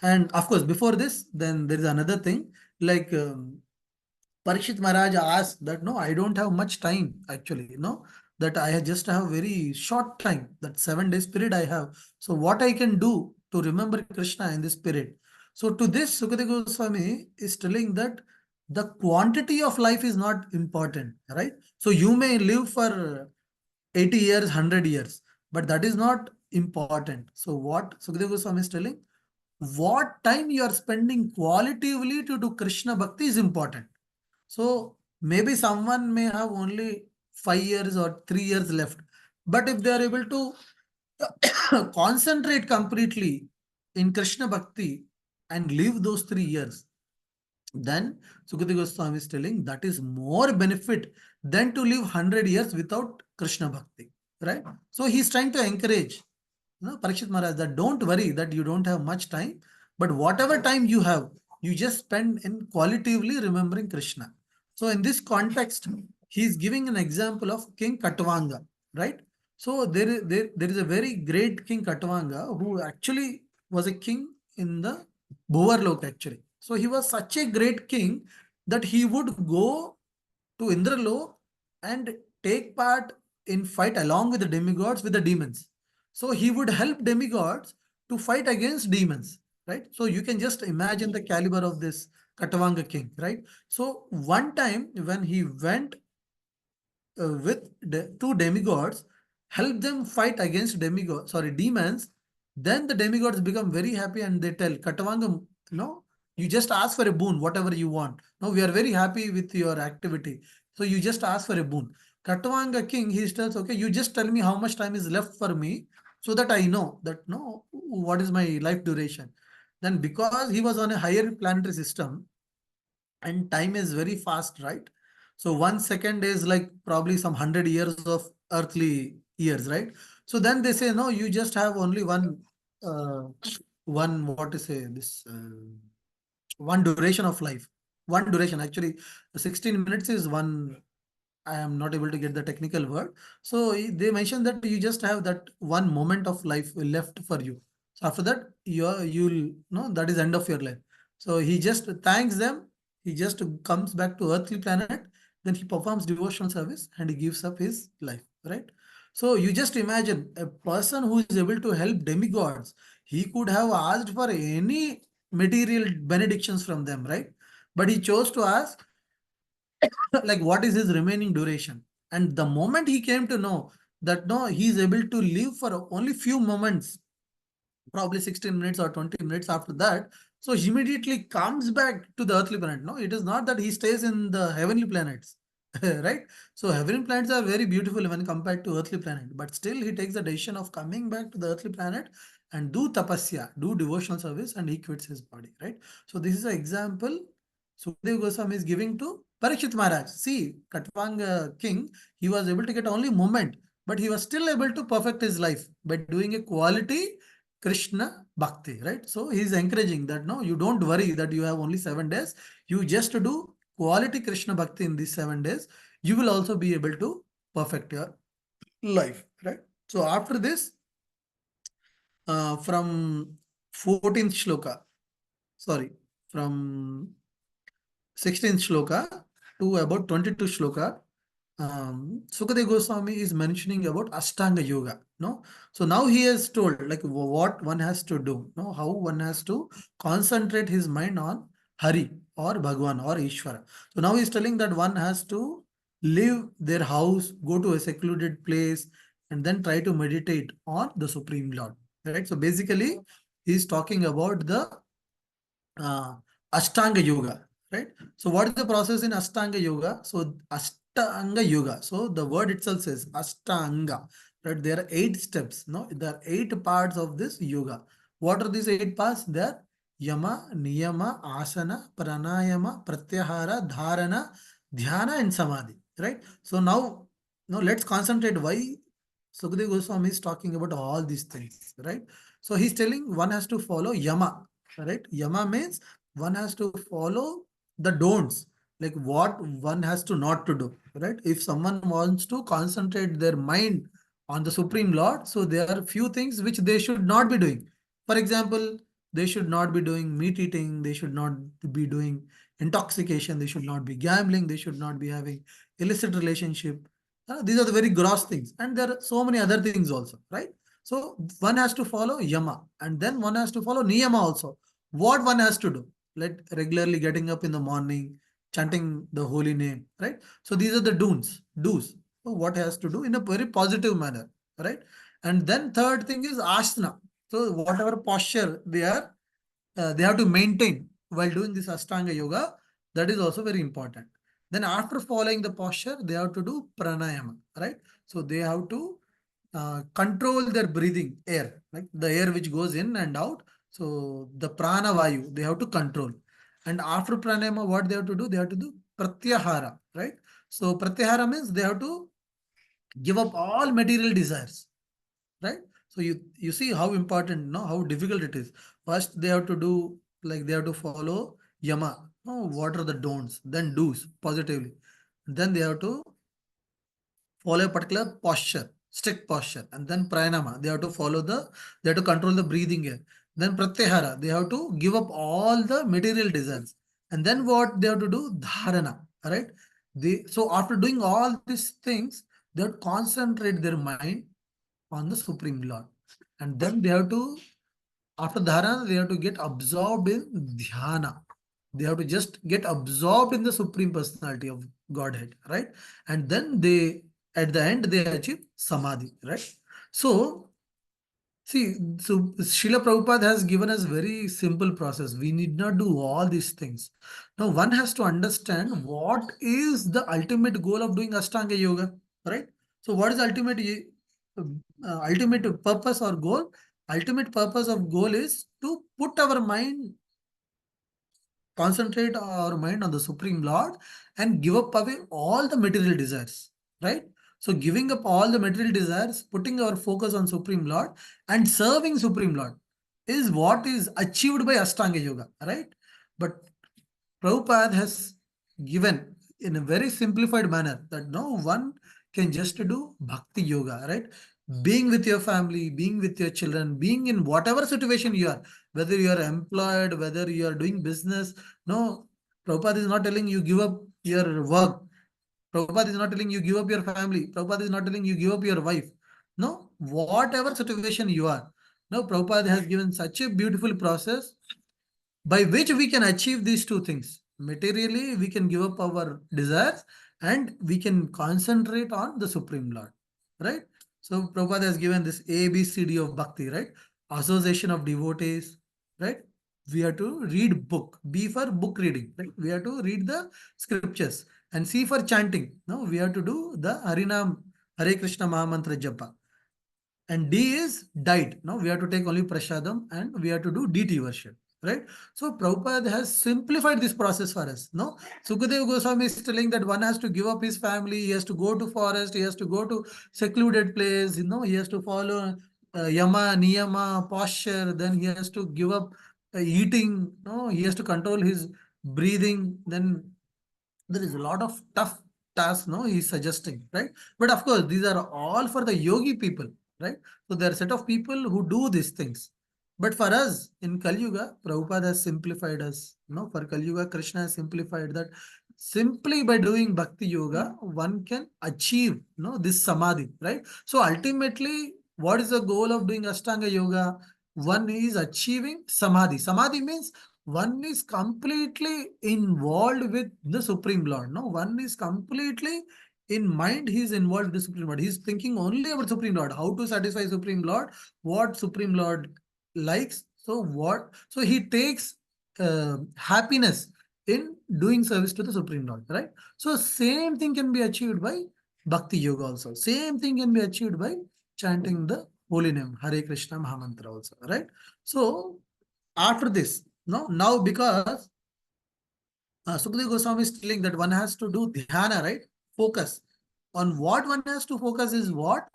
And of course, before this, then there is another thing like Parikshit Maharaj asked that, no, I don't have much time actually, that just have very short time, that 7 days period I have. So what I can do to remember Krishna in this period? So to this, Sukadeva Goswami is telling that the quantity of life is not important, right? So you may live for 80 years, 100 years, but that is not important. So what Sukadeva Goswami is telling, what time you are spending qualitatively to do Krishna Bhakti is important. So maybe someone may have only 5 years or 3 years left. But if they are able to concentrate completely in Krishna Bhakti and live those 3 years, then Sukadeva Goswami is telling that is more benefit than to live 100 years without Krishna Bhakti. Right? So he's trying to encourage Parikshit Maharaj, that don't worry that you don't have much time, but whatever time you have, you just spend in qualitatively remembering Krishna. So in this context, he is giving an example of King Katvanga, right? So there is a very great King Katvanga who actually was a king in the Bhuvarlok actually. So he was such a great king that he would go to Indralok and take part in fight along with the demigods with the demons. So he would help demigods to fight against demons, right? So you can just imagine the caliber of this Katavanga king, right? So one time when he went with two demigods, help them fight against demons, then the demigods become very happy and they tell Katavanga, you just ask for a boon, whatever you want. No, we are very happy with your activity. So you just ask for a boon. Katavanga king, he tells, okay, you just tell me how much time is left for me so that I know that, no, what is my life duration. Then because he was on a higher planetary system, and time is very fast, right? So 1 second is like probably some 100 years of earthly years, right? So then they say, no, you just have only one, what to say, this one duration of life. One duration. Actually, 16 minutes is one. I am not able to get the technical word. So they mentioned that you just have that one moment of life left for you. So after that, you'll know that is end of your life. So he just thanks them. He just comes back to earthly planet. Then he performs devotional service and he gives up his life. Right. So you just imagine a person who is able to help demigods. He could have asked for any material benedictions from them, right? But he chose to ask like what is his remaining duration. And the moment he came to know that no, he is able to live for only few moments, probably 16 minutes or 20 minutes after that, so he immediately comes back to the earthly planet. No, it is not that he stays in the heavenly planets. Right. So heavenly planets are very beautiful when compared to earthly planet, but still he takes the decision of coming back to the earthly planet and do tapasya, do devotional service, and he quits his body. Right. So this is an example Sukhdev Goswami is giving to Parikshit Maharaj. See, Katwang king, he was able to get only moment, but he was still able to perfect his life by doing a quality Krishna Bhakti, right? So he's encouraging that no, you don't worry that you have only 7 days. You just do quality Krishna Bhakti in these 7 days. You will also be able to perfect your life, right? So after this, from 14th shloka, sorry, from 16th shloka to about 22 shloka, Sukadeva Goswami is mentioning about Ashtanga Yoga. No, so now he has told like what one has to do. No, how one has to concentrate his mind on Hari or Bhagwan or Ishvara. So now he's telling that one has to leave their house, go to a secluded place, and then try to meditate on the Supreme Lord. Right. So basically, he's talking about the uh, Ashtanga Yoga, right? So what is the process in Ashtanga Yoga? So Ashtanga Yoga. So the word itself says Ashtanga, right? There are 8 steps. No, there are 8 parts of this yoga. What are these 8 parts? They are Yama, Niyama, Asana, Pranayama, Pratyahara, Dharana, Dhyana, and Samadhi. Right? So now let's concentrate why Sukadeva Goswami is talking about all these things, right? So he's telling one has to follow Yama, right? Yama means one has to follow the don'ts, like what one has to not to do, right? If someone wants to concentrate their mind on the Supreme Lord, so there are few things which they should not be doing. For example, they should not be doing meat eating, they should not be doing intoxication, they should not be gambling, they should not be having illicit relationship. These are the very gross things, and there are so many other things also, right? So one has to follow Yama, and then one has to follow Niyama also. What one has to do, like regularly getting up in the morning, chanting the holy name, right? So these are the do's. So what has to do in a very positive manner, right? And then third thing is asana. So whatever posture they have to maintain while doing this Ashtanga yoga. That is also very important. Then after following the posture, they have to do pranayama, right? So they have to control their breathing air, like the air which goes in and out. So the prana vayu, they have to control. And after pranayama, what they have to do? They have to do pratyahara, right? So pratyahara means they have to give up all material desires, right? So you see how important, no, how difficult it is. First they have to do, like they have to follow Yama. No, what are the don'ts? Then do's positively. Then they have to follow a particular posture, strict posture, and then pranayama. They have to they have to control the breathing air. Then pratyahara, they have to give up all the material desires. And then what they have to do? Dharana, right? So after doing all these things, they have to concentrate their mind on the Supreme Lord. And then they have to, after dharana, they have to get absorbed in dhyana. They have to just get absorbed in the Supreme Personality of Godhead, right? And then at the end, they achieve samadhi, right? So, see, so Srila Prabhupada has given us very simple process. We need not do all these things. Now, one has to understand what is the ultimate goal of doing Ashtanga Yoga, right? So, what is ultimate purpose or goal? Ultimate purpose of goal is to put our mind, concentrate our mind on the Supreme Lord and give up away all the material desires, right? So giving up all the material desires, putting our focus on Supreme Lord and serving Supreme Lord is what is achieved by Ashtanga Yoga, right? But Prabhupada has given in a very simplified manner that no one can just do bhakti yoga, right? Being with your family, being with your children, being in whatever situation you are, whether you are employed, whether you are doing business. No, Prabhupada is not telling you give up your work. Prabhupada is not telling you give up your family. Prabhupada is not telling you give up your wife. No, whatever situation you are. No, Prabhupada has given such a beautiful process by which we can achieve these two things. Materially, we can give up our desires and we can concentrate on the Supreme Lord, right? So Prabhupada has given this ABCD of Bhakti, right? Association of devotees, right? We have to read book. B for book reading, right? We have to read the scriptures. And C for chanting. No, we have to do the Harinam, Hare Krishna Mahamantra Japa. And D is diet. Now we have to take only prasadam and we have to do DT version, right? So Prabhupada has simplified this process for us. No, Sukadeva Goswami is telling that one has to give up his family, he has to go to forest, he has to go to secluded place, he has to follow yama, niyama, posture, then he has to give up eating, no, he has to control his breathing, then there is a lot of tough tasks, no, he's suggesting, right? But of course, these are all for the yogi people, right? So there are a set of people who do these things. But for us in Kali Yuga, Prabhupada has simplified us. For Kali Yuga, Krishna has simplified that simply by doing Bhakti Yoga, one can achieve this Samadhi, right? So ultimately, what is the goal of doing Ashtanga Yoga? One is achieving Samadhi. Samadhi means one is completely involved with the Supreme Lord. No, one is completely in mind, he is involved with the Supreme Lord. He's thinking only about Supreme Lord, how to satisfy Supreme Lord, what Supreme Lord likes. So he takes happiness in doing service to the Supreme Lord, right? So same thing can be achieved by Bhakti Yoga also. Same thing can be achieved by chanting the holy name, Hare Krishna Mahamantra also, right? So after this, no, now because Sukadeva Goswami is telling that one has to do dhyana, right? Focus. On what one has to focus is what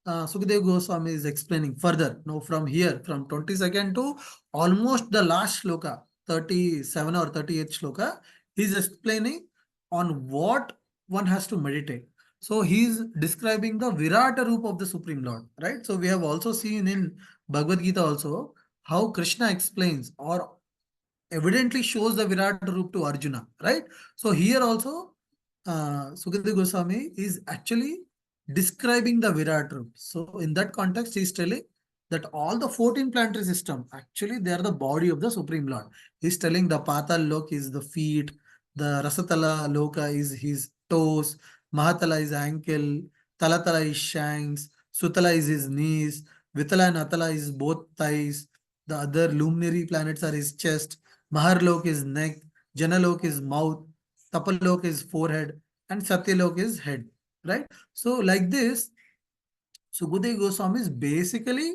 Sukadeva Goswami is explaining further. Now, from here, from 22nd to almost the last shloka, 37 or 38th shloka, he's explaining on what one has to meditate. So he's describing the Virata Roop of the Supreme Lord, right? So we have also seen in Bhagavad Gita also how Krishna explains or evidently shows the Virat Roop to Arjuna, right? So here also, Sukadeva Goswami is actually describing the Virat Roop. So in that context, he is telling that all the 14 planetary system, actually they are the body of the Supreme Lord. He's telling the Patal Lok is the feet, the Rasatala Loka is his toes, Mahatala is ankle, Talatala is shanks, Sutala is his knees, Vitala and Atala is both thighs, the other luminary planets are his chest, Maharlok is neck, Janalok is mouth, Tapalok is forehead, and Satyalok is head. Right? So, like this, Sukadeva Goswami is basically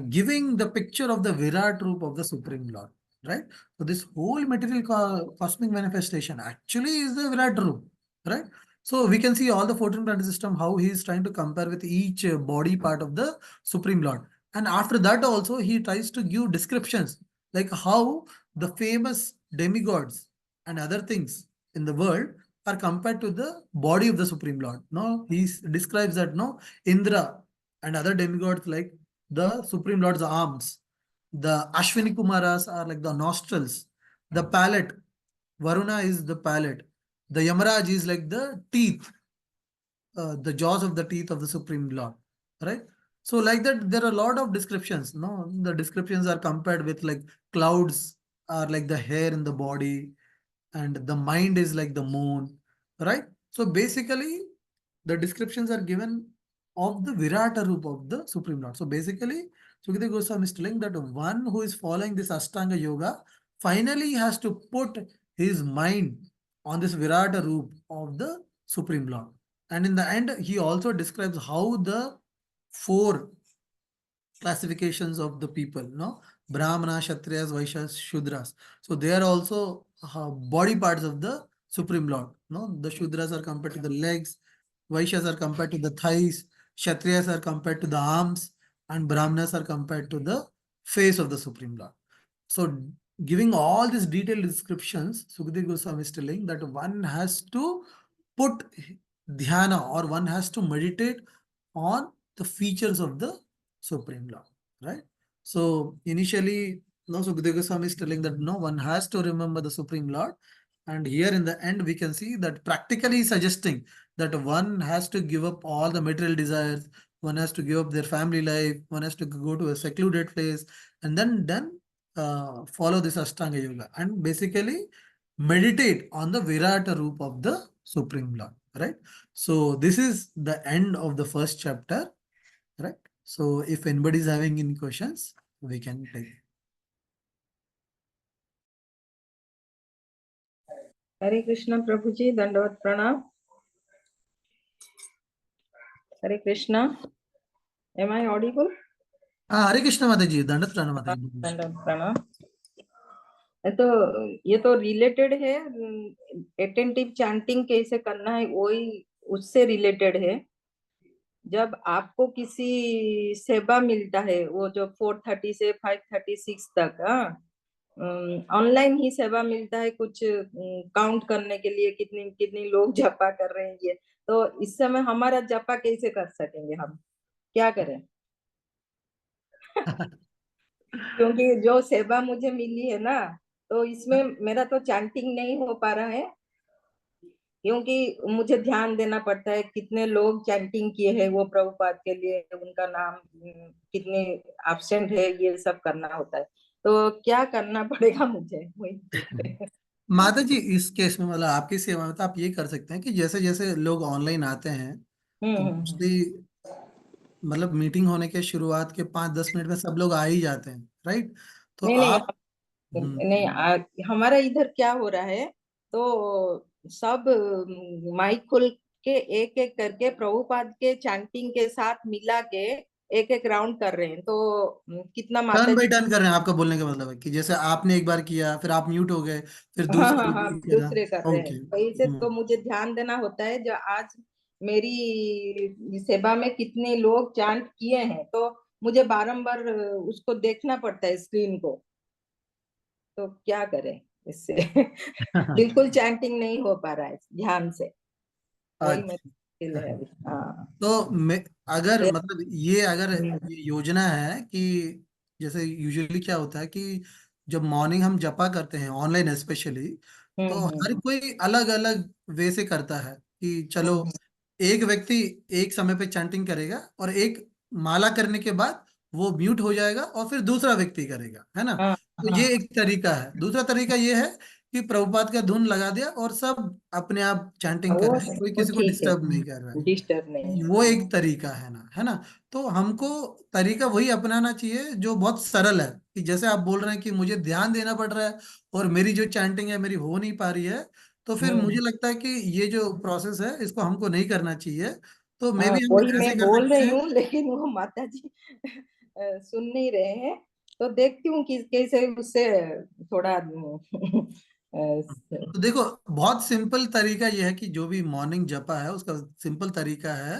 giving the picture of the Virat Roop of the Supreme Lord. Right? So, this whole material cosmic manifestation actually is the Virat Roop. Right? So, we can see all the 14 planet system, how he is trying to compare with each body part of the Supreme Lord. And after that also, he tries to give descriptions like how the famous demigods and other things in the world are compared to the body of the Supreme Lord. No, he describes that no, Indra and other demigods like the Supreme Lord's arms. The Ashwini Kumaras are like the nostrils. The palate, Varuna is the palate. The Yamaraj is like the teeth, the jaws of the teeth of the Supreme Lord, right? So like that, there are a lot of descriptions. No, the descriptions are compared with like clouds are like the hair in the body, and the mind is like the moon, right? So basically, the descriptions are given of the Virata Roop of the Supreme Lord. So basically, Sukadeva Goswami is telling that one who is following this Ashtanga Yoga finally has to put his mind on this Virata Roop of the Supreme Lord. And in the end, he also describes how the four classifications of the people, no? Brahmana, Kshatriyas, Vaishyas, Shudras. So they are also body parts of the Supreme Lord. No, the Shudras are compared to the legs, Vaishyas are compared to the thighs, Kshatriyas are compared to the arms, and Brahmanas are compared to the face of the Supreme Lord. So, giving all these detailed descriptions, Sukadeva Goswami is telling that one has to put dhyana, or one has to meditate on the features of the Supreme Lord, right? So, initially, no, Sukadeva Goswami is telling that no, one has to remember the Supreme Lord. And here in the end, we can see that practically suggesting that one has to give up all the material desires, one has to give up their family life, one has to go to a secluded place, and then follow this Ashtanga Yoga and basically meditate on the Virata Roop of the Supreme Lord, right? So this is the end of the first chapter, right? So if anybody is having any questions, we can take.
हरे कृष्णा प्रभु जी, दंडवत प्रणाम। Hare Krishna. Am I audible?
Hare Krishna Mata ji, Dandat Pranam Mata ji.
दंडवत प्रणाम। तो ये तो related है, attentive chanting कैसे करना है वही उससे रिलेटेड है। जब आपको किसी सेवा मिलता है, वो जो 4:30 से 5:36 तक, ऑनलाइन ही सेवा मिलता है, कुछ काउंट करने के लिए कितनी कितनी लोग जपा कर रहे हैं, ये तो इस समय हमारा जपा कैसे कर सकेंगे, हम क्या करें? क्योंकि जो सेवा मुझे मिली है ना, तो इसमें मेरा तो चैंटिंग नहीं हो पा रहा है, क्योंकि मुझे ध्यान देना पड़ता है कितने लोग चैंटिंग किए हैं वो प्रभुपाद के लिए, उनका नाम कितने एब्सेंट है, ये सब करना होता है। तो क्या करना पड़ेगा मुझे, वही पूछ रहे हैं।
माता जी, इस केस में मतलब आपकी सेवा में तो आप ये कर सकते हैं कि जैसे जैसे लोग ऑनलाइन आते हैं तो
हम्म।
मोस्टली मतलब मीटिंग होने के शुरुआत के 5-10 मिनट में सब लोग आ ही जाते हैं, राइट? तो
नहीं नहीं,
आप
नहीं हमारा इधर क्या हो रहा है, तो सब माइक खोल के एक एक करके प्रभुपाद के चैंटिंग के साथ मिला के एक एक राउंड कर रहे हैं, तो कितना
टर्न
माता
बाय
जी।
टर्न कर रहे हैं, आपका बोलने का मतलब है कि जैसे आपने एक बार किया फिर आप म्यूट हो गए, फिर
हाँ
दूसरा
हाँ हाँ,
व्यक्ति करा।
दूसरे कर रहे हैं,
ओके।
तो इसे तो मुझे ध्यान देना होता है, जो आज मेरी सेवा में कितने लोग चांट किए हैं, तो मुझे बारंबार उसको देखना पड़ता है स्क्रीन को, तो क्या करें इससे? बिल्कुल चैंटिंग नहीं हो पा रहा है ध्यान से, वही मेरा मुश्किल है
अच्छा,
अभी। हाँ।
तो मैं अगर
फिर-
मतलब ये अगर
हम्म,
ये योजना है कि जैसे यूजुअली क्या होता है कि जब मॉर्निंग हम जपा करते हैं ऑनलाइन स्पेशली, तो हर
हम्म,
कोई अलग अलग वे से करता है कि चलो
हम्म,
एक व्यक्ति एक समय पे चैंटिंग करेगा और एक माला करने के बाद वो म्यूट हो जाएगा और फिर दूसरा व्यक्ति करेगा, है ना?
हाँ
तो ये
हाँ,
एक तरीका है। दूसरा तरीका ये है कि प्रभुपाद का धुन लगा दिया और सब अपने आप चैंटिंग कर रहे हैं, कोई
वो
किसी को
ठीक है,
डिस्टर्ब नहीं कर रहा है।
डिस्टर्ब नहीं
वो
है।
एक तरीका है ना, है ना? तो हमको तरीका वही अपनाना चाहिए जो बहुत सरल है, कि जैसे आप बोल रहे हैं कि मुझे ध्यान देना पड़ रहा है और मेरी जो चैंटिंग है मेरी हो नहीं पा रही है, तो फिर मुझे
हम्म,
लगता है कि ये जो प्रोसेस है इसको हमको नहीं करना चाहिए। तो मे
हाँ
भी हम
वही
ऐसे
मैं
कर
बोल
सकते
रही
हैं।
हूँ, लेकिन वो माता जी सुन नहीं रहे हैं, तो देखती हूँ कि कैसे उससे थोड़ा
तो देखो, बहुत सिंपल तरीका यह है कि जो भी मॉर्निंग जपा है उसका सिंपल तरीका है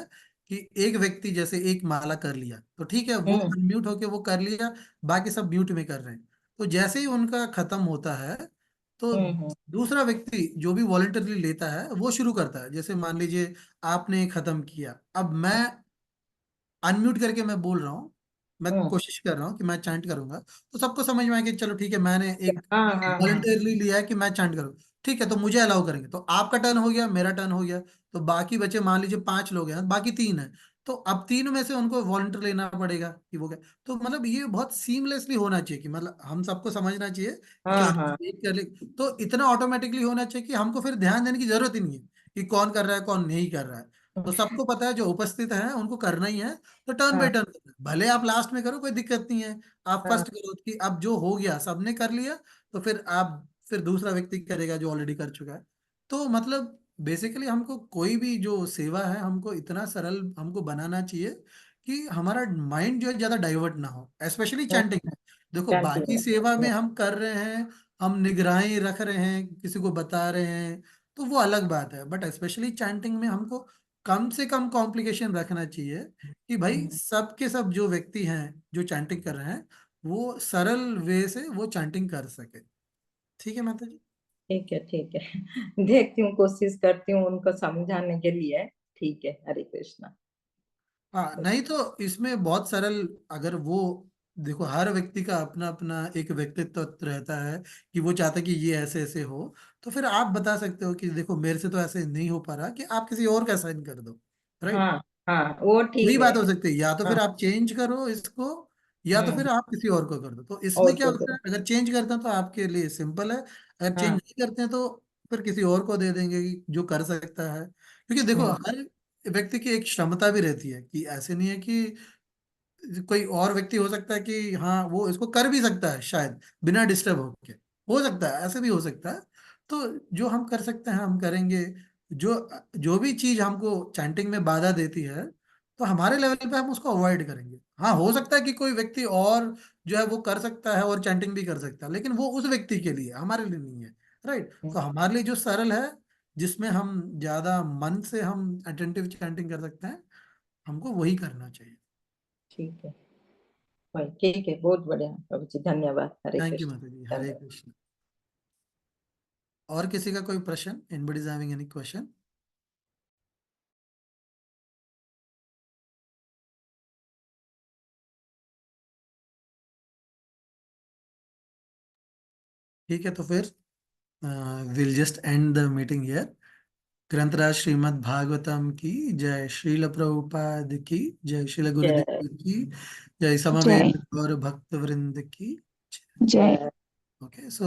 कि एक व्यक्ति जैसे एक माला कर लिया तो ठीक है, वो
हम्म,
अनम्यूट होके वो कर लिया, बाकी सब म्यूट में कर रहे हैं। तो जैसे ही उनका खत्म होता है तो
हम्म,
दूसरा व्यक्ति जो भी वॉलंटरली लेता है वो शुरू करता है। जैसे मान लीजिए आपने खत्म किया, अब मैं अनम्यूट करके मैं बोल रहा हूँ, मैं
हम्म,
कोशिश कर रहा हूँ कि मैं चैंट करूंगा, तो सबको समझ में आएगा कि चलो ठीक है, मैंने एक
हाँ हाँ हाँ
वॉलंटियरली लिया है कि मैं चैंट करूँ। ठीक है, तो मुझे अलाउ करेंगे, तो आपका टर्न हो गया, मेरा टर्न हो गया, तो बाकी बचे मान लीजिए 5 लोग हैं, बाकी 3 हैं, तो अब 3 में से उनको वॉलंटियर लेना पड़ेगा कि वो क्या। तो मतलब ये बहुत सीमलेसली होना चाहिए कि मतलब हम सबको समझना चाहिए कि
हाँ
चलो
हाँ
एक कर ले, तो इतना ऑटोमेटिकली होना चाहिए कि हमको फिर ध्यान देने की जरूरत ही नहीं है कि कौन कर रहा है कौन नहीं कर रहा है। तो सबको पता है जो उपस्थित है उनको करना ही है, तो टर्न बाय
हाँ
टर्न करना है। भले आप लास्ट में करो, कोई दिक्कत नहीं है, आप
हाँ
फर्स्ट करो कि अब जो हो गया सबने कर लिया, तो फिर आप फिर दूसरा व्यक्ति करेगा जो ऑलरेडी कर चुका है। तो मतलब बेसिकली हमको कोई भी जो सेवा है हमको इतना सरल हमको बनाना चाहिए कि हमारा माइंड जो है ज्यादा डाइवर्ट ना हो, स्पेशली
हाँ,
चैंटिंग में। देखो
जानती
बाकी
हूँ।
सेवा में हम कर रहे हैं, हम निगरानी रख रहे हैं, किसी को बता रहे हैं, तो वो अलग बात है, बट स्पेशली चैंटिंग में हमको कम से कम कॉम्प्लिकेशन रखना चाहिए कि भाई
हम्म,
सब के सब जो व्यक्ति हैं जो चैंटिंग कर रहे हैं वो सरल वे से वो चैंटिंग कर सके। ठीक है माता जी।
ठीक है ठीक है। देखती हूँ, कोशिश करती हूँ उनको समझाने के लिए। ठीक है, हरे कृष्णा।
हाँ नहीं तो इसमें बहुत सरल, अगर वो देखो हर व्यक्ति का अपना अपना एक व्यक्तित्व रहता है कि वो चाहता है कि ये ऐसे ऐसे हो, तो फिर आप बता सकते हो कि देखो मेरे से तो ऐसे नहीं हो पा रहा, कि आप किसी और का साइन कर दो, राइट।
हाँ हाँ, वो
यही
ठीक है।
बात हो सकती है, या तो फिर
हाँ।
आप चेंज करो इसको या तो
हम्म।
फिर आप किसी और को कर दो। तो इसमें
और
क्या
को
होता
दो।
है, अगर चेंज करते हैं तो आपके लिए सिंपल है, अगर चेंज
हाँ।
नहीं करते हैं तो फिर किसी और को दे देंगे जो कर सकता है। क्योंकि देखो
हम्म।
हर व्यक्ति की एक क्षमता भी रहती है, कि ऐसे नहीं है कि कोई और व्यक्ति हो सकता है कि हाँ वो इसको कर भी सकता है शायद बिना डिस्टर्ब होके, हो सकता है, ऐसे भी हो सकता है। तो जो हम कर सकते हैं हम करेंगे। जो जो भी चीज हमको चैंटिंग में बाधा देती है तो हमारे लेवल पे हम उसको अवॉइड करेंगे। हाँ हो सकता है कि कोई व्यक्ति और जो है वो कर सकता है और चैंटिंग भी कर सकता है, लेकिन वो उस व्यक्ति के लिए, हमारे लिए नहीं है, राइट। तो
हम्म,
हमारे लिए जो सरल है, जिसमें हम ज्यादा मन से हम अटेंटिव चैंटिंग कर सकते हैं, हमको वही करना चाहिए।
ठीक है भाई, ठीक है, बहुत बढ़िया प्रभु जी, धन्यवाद, हरे
थैंक यू माता जी,
कृष्ण,
हरे
धन्यवाद।
कृष्ण। और किसी का कोई प्रश्न, anybody is having any question? ठीक है, तो फिर will just end the meeting here. ग्रंथराज श्रीमद् भागवतम की जय, श्रील प्रभुपाद की जय, श्रील
जय।
गुरुदेव की जय,
जय
समवेत और भक्त वृंद की
जय।
ओके।